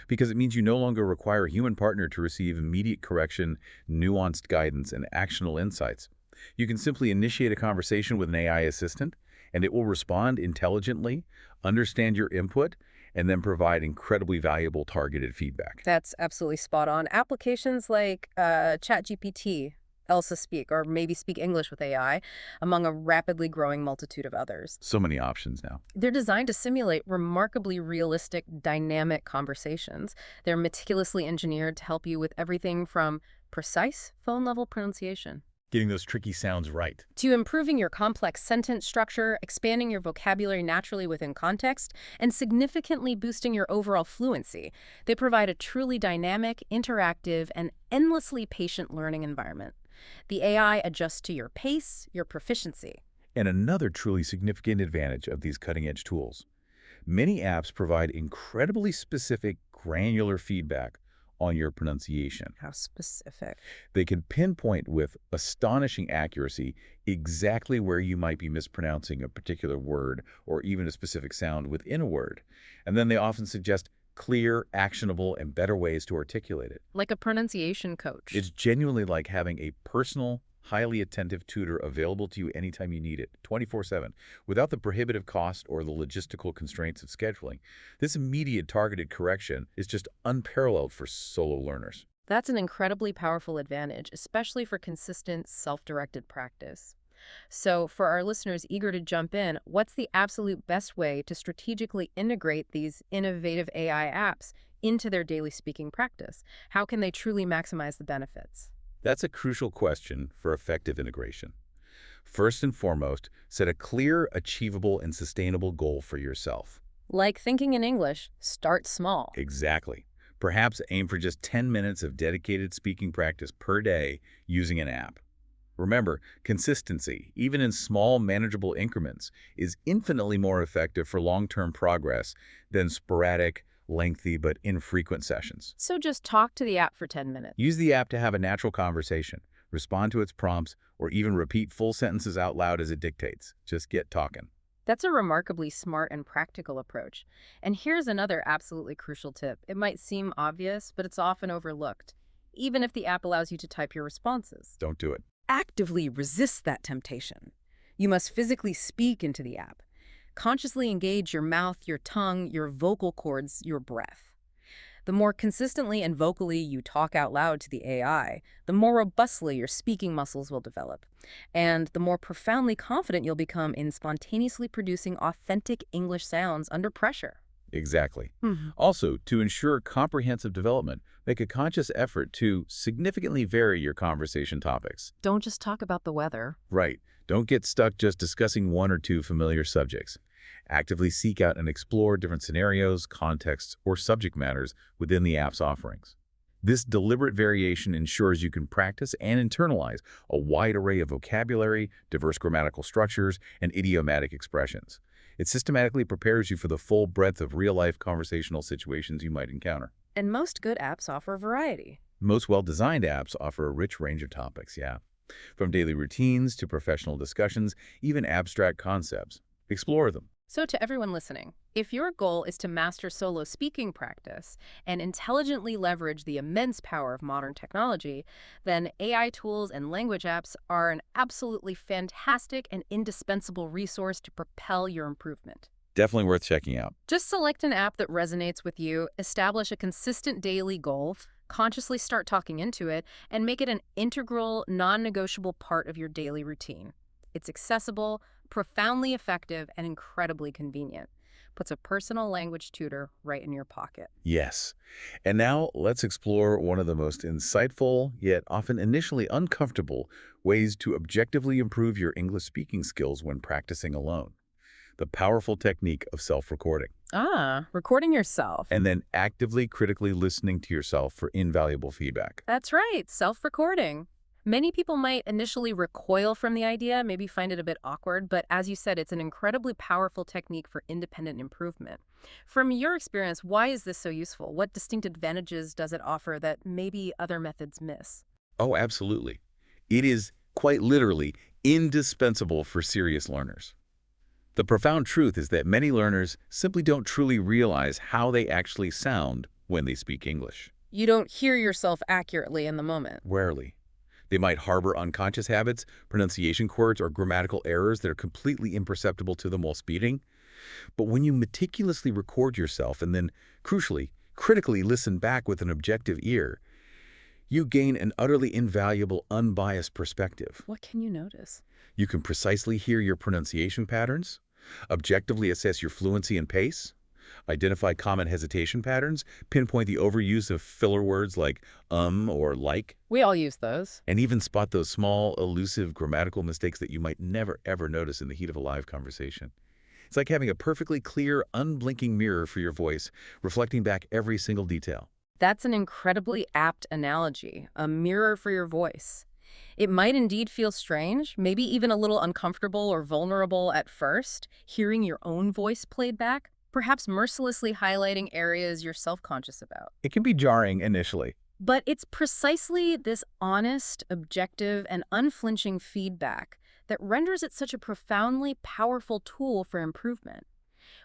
because it means you no longer require a human partner to receive immediate correction, nuanced guidance, and actionable insights. You can simply initiate a conversation with an AI assistant, and it will respond intelligently, understand your input, and then provide incredibly valuable targeted feedback. That's absolutely spot on. Applications like ChatGPT, Elsa Speak, or maybe Speak English with AI, among a rapidly growing multitude of others. So many options now. They're designed to simulate remarkably realistic, dynamic conversations. They're meticulously engineered to help you with everything from precise phone-level pronunciation Getting those tricky sounds right. to improving your complex sentence structure, expanding your vocabulary naturally within context, and significantly boosting your overall fluency. They provide a truly dynamic, interactive, and endlessly patient learning environment. The AI adjusts to your pace, your proficiency. And another truly significant advantage of these cutting-edge tools. Many apps provide incredibly specific, granular feedback on your pronunciation. How specific. They can pinpoint with astonishing accuracy exactly where you might be mispronouncing a particular word or even a specific sound within a word. And then they often suggest clear, actionable, and better ways to articulate it. Like a pronunciation coach. It's genuinely like having a personal, highly attentive tutor available to you anytime you need it, 24/7, without the prohibitive cost or the logistical constraints of scheduling. This immediate targeted correction is just unparalleled for solo learners. That's an incredibly powerful advantage, especially for consistent, self-directed practice. So, for our listeners eager to jump in, what's the absolute best way to strategically integrate these innovative AI apps into their daily speaking practice? How can they truly maximize the benefits? That's a crucial question for effective integration. First and foremost, set a clear, achievable, and sustainable goal for yourself. Like thinking in English, start small. Exactly. Perhaps aim for just 10 minutes of dedicated speaking practice per day using an app. Remember, consistency, even in small, manageable increments, is infinitely more effective for long-term progress than sporadic, lengthy, but infrequent sessions. So just talk to the app for 10 minutes. Use the app to have a natural conversation, respond to its prompts, or even repeat full sentences out loud as it dictates. Just get talking. That's a remarkably smart and practical approach. And here's another absolutely crucial tip. It might seem obvious, but it's often overlooked, even if the app allows you to type your responses. Don't do it. Actively resist that temptation. You must physically speak into the app. Consciously engage your mouth, your tongue, your vocal cords, your breath. The more consistently and vocally you talk out loud to the AI, the more robustly your speaking muscles will develop, and the more profoundly confident you'll become in spontaneously producing authentic English sounds under pressure. Exactly. Also, to ensure comprehensive development, make a conscious effort to significantly vary your conversation topics. Don't just talk about the weather. Right. Don't get stuck just discussing one or two familiar subjects. Actively seek out and explore different scenarios, contexts, or subject matters within the app's offerings. This deliberate variation ensures you can practice and internalize a wide array of vocabulary, diverse grammatical structures, and idiomatic expressions. It systematically prepares you for the full breadth of real-life conversational situations you might encounter. And most good apps offer variety. Most well-designed apps offer a rich range of topics, yeah. From daily routines to professional discussions, even abstract concepts. Explore them. So to everyone listening, if your goal is to master solo speaking practice and intelligently leverage the immense power of modern technology, then AI tools and language apps are an absolutely fantastic and indispensable resource to propel your improvement. Definitely worth checking out. Just select an app that resonates with you, establish a consistent daily goal, consciously start talking into it, and make it an integral, non-negotiable part of your daily routine. It's accessible, profoundly effective, and incredibly convenient. Puts a personal language tutor right in your pocket. Yes. And now let's explore one of the most insightful, yet often initially uncomfortable, ways to objectively improve your English speaking skills when practicing alone. The powerful technique of self-recording. Recording yourself. And then actively, critically listening to yourself for invaluable feedback. That's right, self-recording. Many people might initially recoil from the idea, maybe find it a bit awkward, but as you said, it's an incredibly powerful technique for independent improvement. From your experience, why is this so useful? What distinct advantages does it offer that maybe other methods miss? Oh, absolutely. It is quite literally indispensable for serious learners. The profound truth is that many learners simply don't truly realize how they actually sound when they speak English. You don't hear yourself accurately in the moment. Rarely. They might harbor unconscious habits, pronunciation quirks, or grammatical errors that are completely imperceptible to them while speaking. But when you meticulously record yourself and then, crucially, critically listen back with an objective ear, you gain an utterly invaluable, unbiased perspective. What can you notice? You can precisely hear your pronunciation patterns, objectively assess your fluency and pace, identify common hesitation patterns, pinpoint the overuse of filler words like or like, We all use those. and even spot those small, elusive grammatical mistakes that you might never, ever notice in the heat of a live conversation. It's like having a perfectly clear, unblinking mirror for your voice, reflecting back every single detail. That's an incredibly apt analogy, a mirror for your voice. It might indeed feel strange, maybe even a little uncomfortable or vulnerable at first, hearing your own voice played back, perhaps mercilessly highlighting areas you're self-conscious about. It can be jarring initially. But it's precisely this honest, objective, and unflinching feedback that renders it such a profoundly powerful tool for improvement.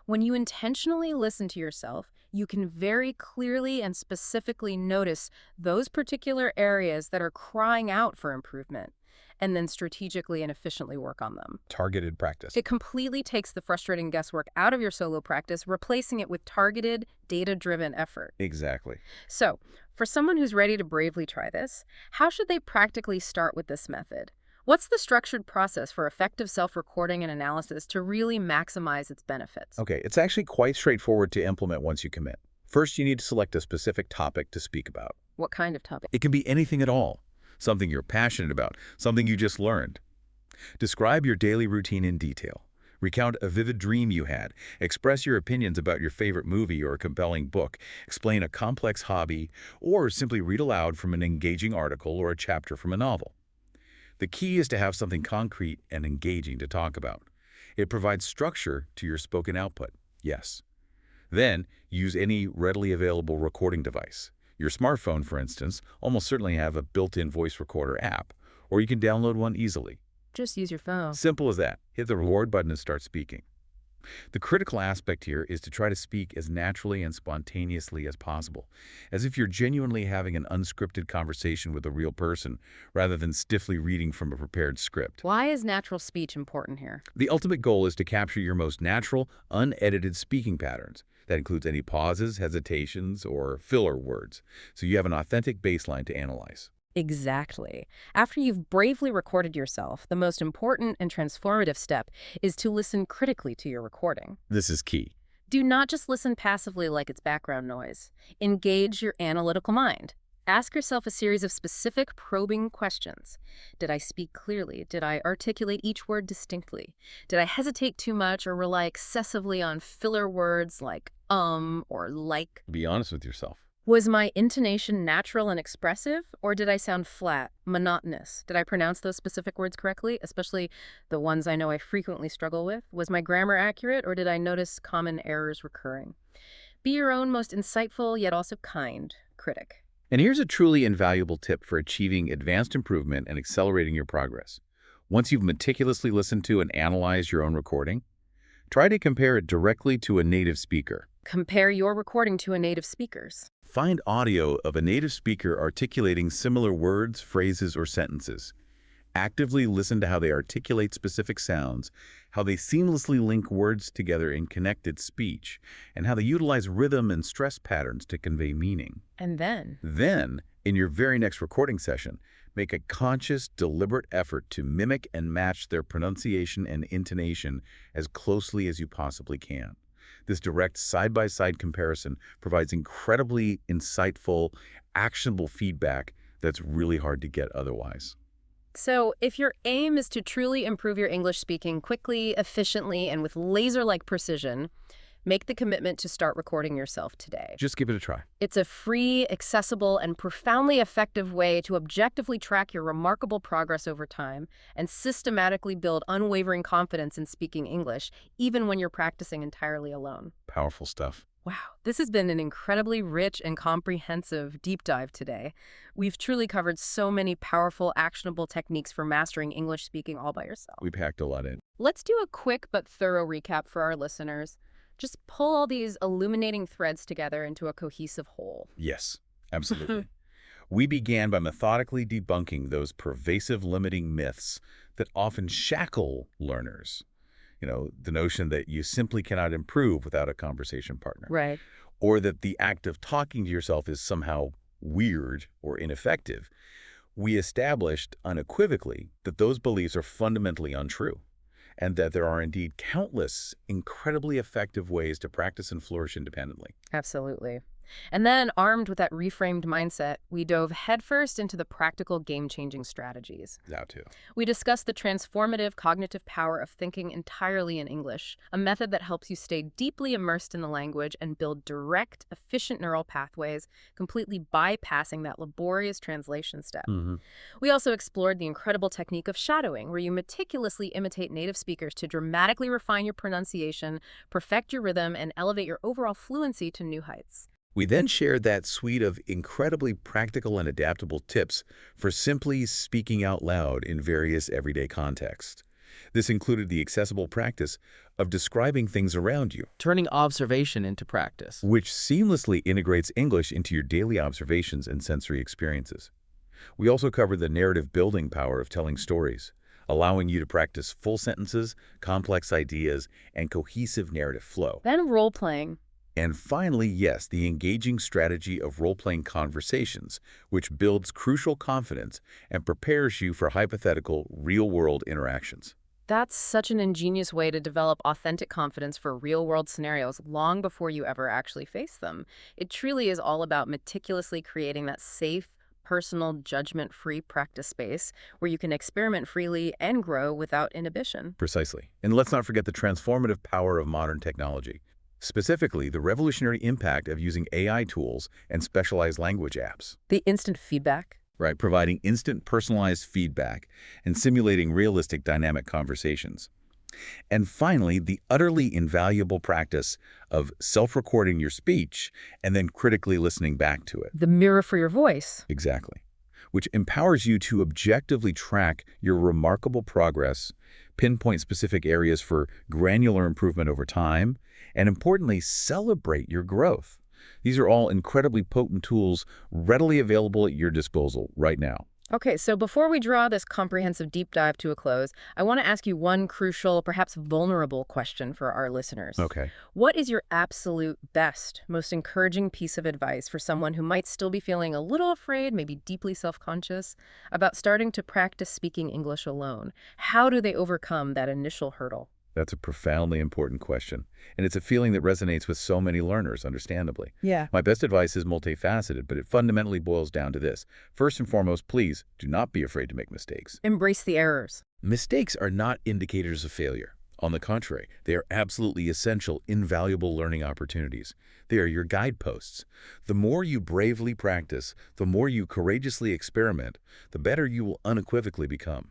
When you intentionally listen to yourself, you can very clearly and specifically notice those particular areas that are crying out for improvement, and then strategically and efficiently work on them. Targeted practice. It completely takes the frustrating guesswork out of your solo practice, replacing it with targeted, data-driven effort. Exactly. So, for someone who's ready to bravely try this, how should they practically start with this method? What's the structured process for effective self-recording and analysis to really maximize its benefits? Okay, it's actually quite straightforward to implement once you commit. First, you need to select a specific topic to speak about. What kind of topic? It can be anything at all. Something you're passionate about, something you just learned. Describe your daily routine in detail. Recount a vivid dream you had. Express your opinions about your favorite movie or a compelling book. Explain a complex hobby, or simply read aloud from an engaging article or a chapter from a novel. The key is to have something concrete and engaging to talk about. It provides structure to your spoken output, yes. Then, use any readily available recording device. Your smartphone, for instance, almost certainly have a built-in voice recorder app, or you can download one easily. Just use your phone. Simple as that. Hit the record button and start speaking. The critical aspect here is to try to speak as naturally and spontaneously as possible, as if you're genuinely having an unscripted conversation with a real person, rather than stiffly reading from a prepared script. Why is natural speech important here? The ultimate goal is to capture your most natural, unedited speaking patterns. That includes any pauses, hesitations, or filler words, so you have an authentic baseline to analyze. Exactly. After you've bravely recorded yourself, the most important and transformative step is to listen critically to your recording. This is key. Do not just listen passively like it's background noise. Engage your analytical mind. Ask yourself a series of specific, probing questions. Did I speak clearly? Did I articulate each word distinctly? Did I hesitate too much or rely excessively on filler words like or like? Be honest with yourself. Was my intonation natural and expressive, or did I sound flat, monotonous? Did I pronounce those specific words correctly, especially the ones I know I frequently struggle with? Was my grammar accurate, or did I notice common errors recurring? Be your own most insightful, yet also kind, critic. And here's a truly invaluable tip for achieving advanced improvement and accelerating your progress. Once you've meticulously listened to and analyzed your own recording, try to compare it directly to a native speaker. Compare your recording to a native speaker's. Find audio of a native speaker articulating similar words, phrases, or sentences. Actively listen to how they articulate specific sounds, how they seamlessly link words together in connected speech, and how they utilize rhythm and stress patterns to convey meaning. And then? Then, in your very next recording session, make a conscious, deliberate effort to mimic and match their pronunciation and intonation as closely as you possibly can. This direct side-by-side comparison provides incredibly insightful, actionable feedback that's really hard to get otherwise. So, if your aim is to truly improve your English speaking quickly, efficiently, and with laser-like precision, make the commitment to start recording yourself today. Just give it a try. It's a free, accessible, and profoundly effective way to objectively track your remarkable progress over time and systematically build unwavering confidence in speaking English, even when you're practicing entirely alone. Powerful stuff. Wow, this has been an incredibly rich and comprehensive deep dive today. We've truly covered so many powerful, actionable techniques for mastering English speaking all by yourself. We packed a lot in. Let's do a quick but thorough recap for our listeners. Just pull all these illuminating threads together into a cohesive whole. Yes, absolutely. We began by methodically debunking those pervasive limiting myths that often shackle learners. The notion that you simply cannot improve without a conversation partner, Right. or that the act of talking to yourself is somehow weird or ineffective. We established unequivocally that those beliefs are fundamentally untrue, and that there are indeed countless incredibly effective ways to practice and flourish independently. Absolutely. And then, armed with that reframed mindset, we dove headfirst into the practical game-changing strategies. Now, too. We discussed the transformative cognitive power of thinking entirely in English, a method that helps you stay deeply immersed in the language and build direct, efficient neural pathways, completely bypassing that laborious translation step. We also explored the incredible technique of shadowing, where you meticulously imitate native speakers to dramatically refine your pronunciation, perfect your rhythm, and elevate your overall fluency to new heights. We then shared that suite of incredibly practical and adaptable tips for simply speaking out loud in various everyday contexts. This included the accessible practice of describing things around you, Turning observation into practice. which seamlessly integrates English into your daily observations and sensory experiences. We also covered the narrative building power of telling stories, allowing you to practice full sentences, complex ideas, and cohesive narrative flow. Then role-playing. And finally, yes, the engaging strategy of role-playing conversations, which builds crucial confidence and prepares you for hypothetical, real-world interactions. That's such an ingenious way to develop authentic confidence for real-world scenarios long before you ever actually face them. It truly is all about meticulously creating that safe, personal, judgment-free practice space where you can experiment freely and grow without inhibition. Precisely. And let's not forget the transformative power of modern technology, specifically the revolutionary impact of using AI tools and specialized language apps. The instant feedback. Right, providing instant personalized feedback and simulating realistic dynamic conversations. And finally, the utterly invaluable practice of self-recording your speech and then critically listening back to it. The mirror for your voice. Exactly. Which empowers you to objectively track your remarkable progress, pinpoint specific areas for granular improvement over time, and importantly, celebrate your growth. These are all incredibly potent tools readily available at your disposal right now. Okay, so before we draw this comprehensive deep dive to a close, I want to ask you one crucial, perhaps vulnerable question for our listeners. Okay. What is your absolute best, most encouraging piece of advice for someone who might still be feeling a little afraid, maybe deeply self-conscious, about starting to practice speaking English alone? How do they overcome that initial hurdle? That's a profoundly important question, and it's a feeling that resonates with so many learners, understandably. Yeah. My best advice is multifaceted, but it fundamentally boils down to this. First and foremost, please do not be afraid to make mistakes. Embrace the errors. Mistakes are not indicators of failure. On the contrary, they are absolutely essential, invaluable learning opportunities. They are your guideposts. The more you bravely practice, the more you courageously experiment, the better you will unequivocally become.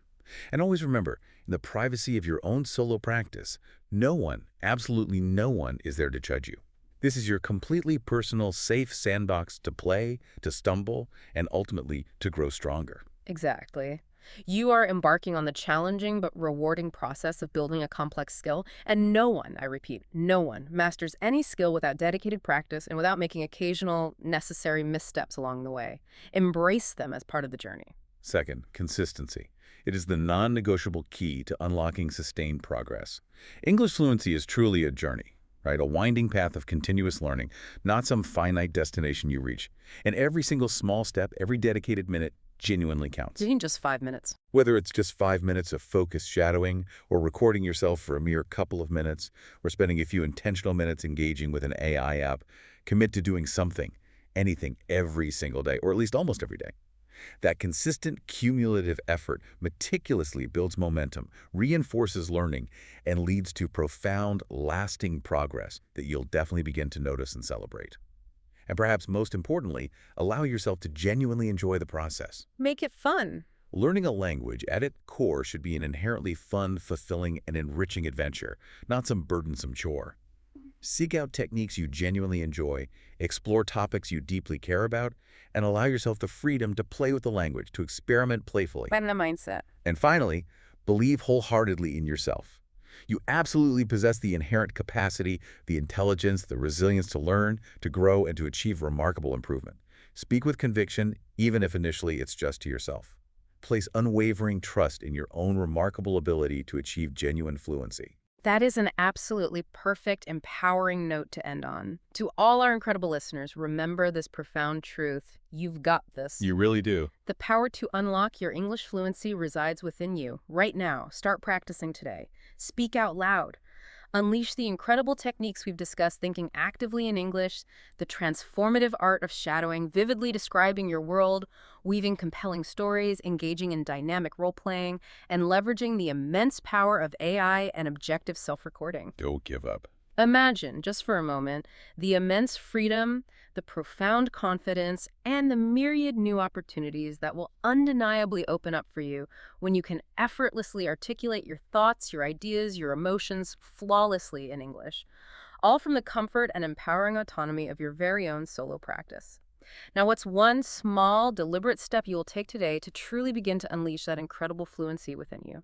And always remember, in the privacy of your own solo practice, no one, absolutely no one, is there to judge you. This is your completely personal, safe sandbox to play, to stumble, and ultimately to grow stronger. Exactly. You are embarking on the challenging but rewarding process of building a complex skill, and no one, I repeat, no one masters any skill without dedicated practice and without making occasional, necessary missteps along the way. Embrace them as part of the journey. Second, consistency. It is the non-negotiable key to unlocking sustained progress. English fluency is truly a journey, right? A winding path of continuous learning, not some finite destination you reach. And every single small step, every dedicated minute genuinely counts. Even just 5 minutes. Whether it's just 5 minutes of focused shadowing, or recording yourself for a mere couple of minutes, or spending a few intentional minutes engaging with an AI app, commit to doing something, anything, every single day, or at least almost every day. That consistent cumulative effort meticulously builds momentum, reinforces learning, and leads to profound, lasting progress that you'll definitely begin to notice and celebrate. And perhaps most importantly, allow yourself to genuinely enjoy the process. Make it fun. Learning a language at its core should be an inherently fun, fulfilling, and enriching adventure, not some burdensome chore. Seek out techniques you genuinely enjoy, explore topics you deeply care about, and allow yourself the freedom to play with the language, to experiment playfully. And the mindset. And finally, believe wholeheartedly in yourself. You absolutely possess the inherent capacity, the intelligence, the resilience to learn, to grow, and to achieve remarkable improvement. Speak with conviction, even if initially it's just to yourself. Place unwavering trust in your own remarkable ability to achieve genuine fluency. That is an absolutely perfect, empowering note to end on. To all our incredible listeners, remember this profound truth. You've got this. You really do. The power to unlock your English fluency resides within you. Right now, start practicing today. Speak out loud. Unleash the incredible techniques we've discussed, thinking actively in English, the transformative art of shadowing, vividly describing your world, weaving compelling stories, engaging in dynamic role-playing, and leveraging the immense power of AI and objective self-recording. Don't give up. Imagine, just for a moment, the immense freedom, the profound confidence, and the myriad new opportunities that will undeniably open up for you when you can effortlessly articulate your thoughts, your ideas, your emotions flawlessly in English, all from the comfort and empowering autonomy of your very own solo practice. Now, what's one small, deliberate step you will take today to truly begin to unleash that incredible fluency within you?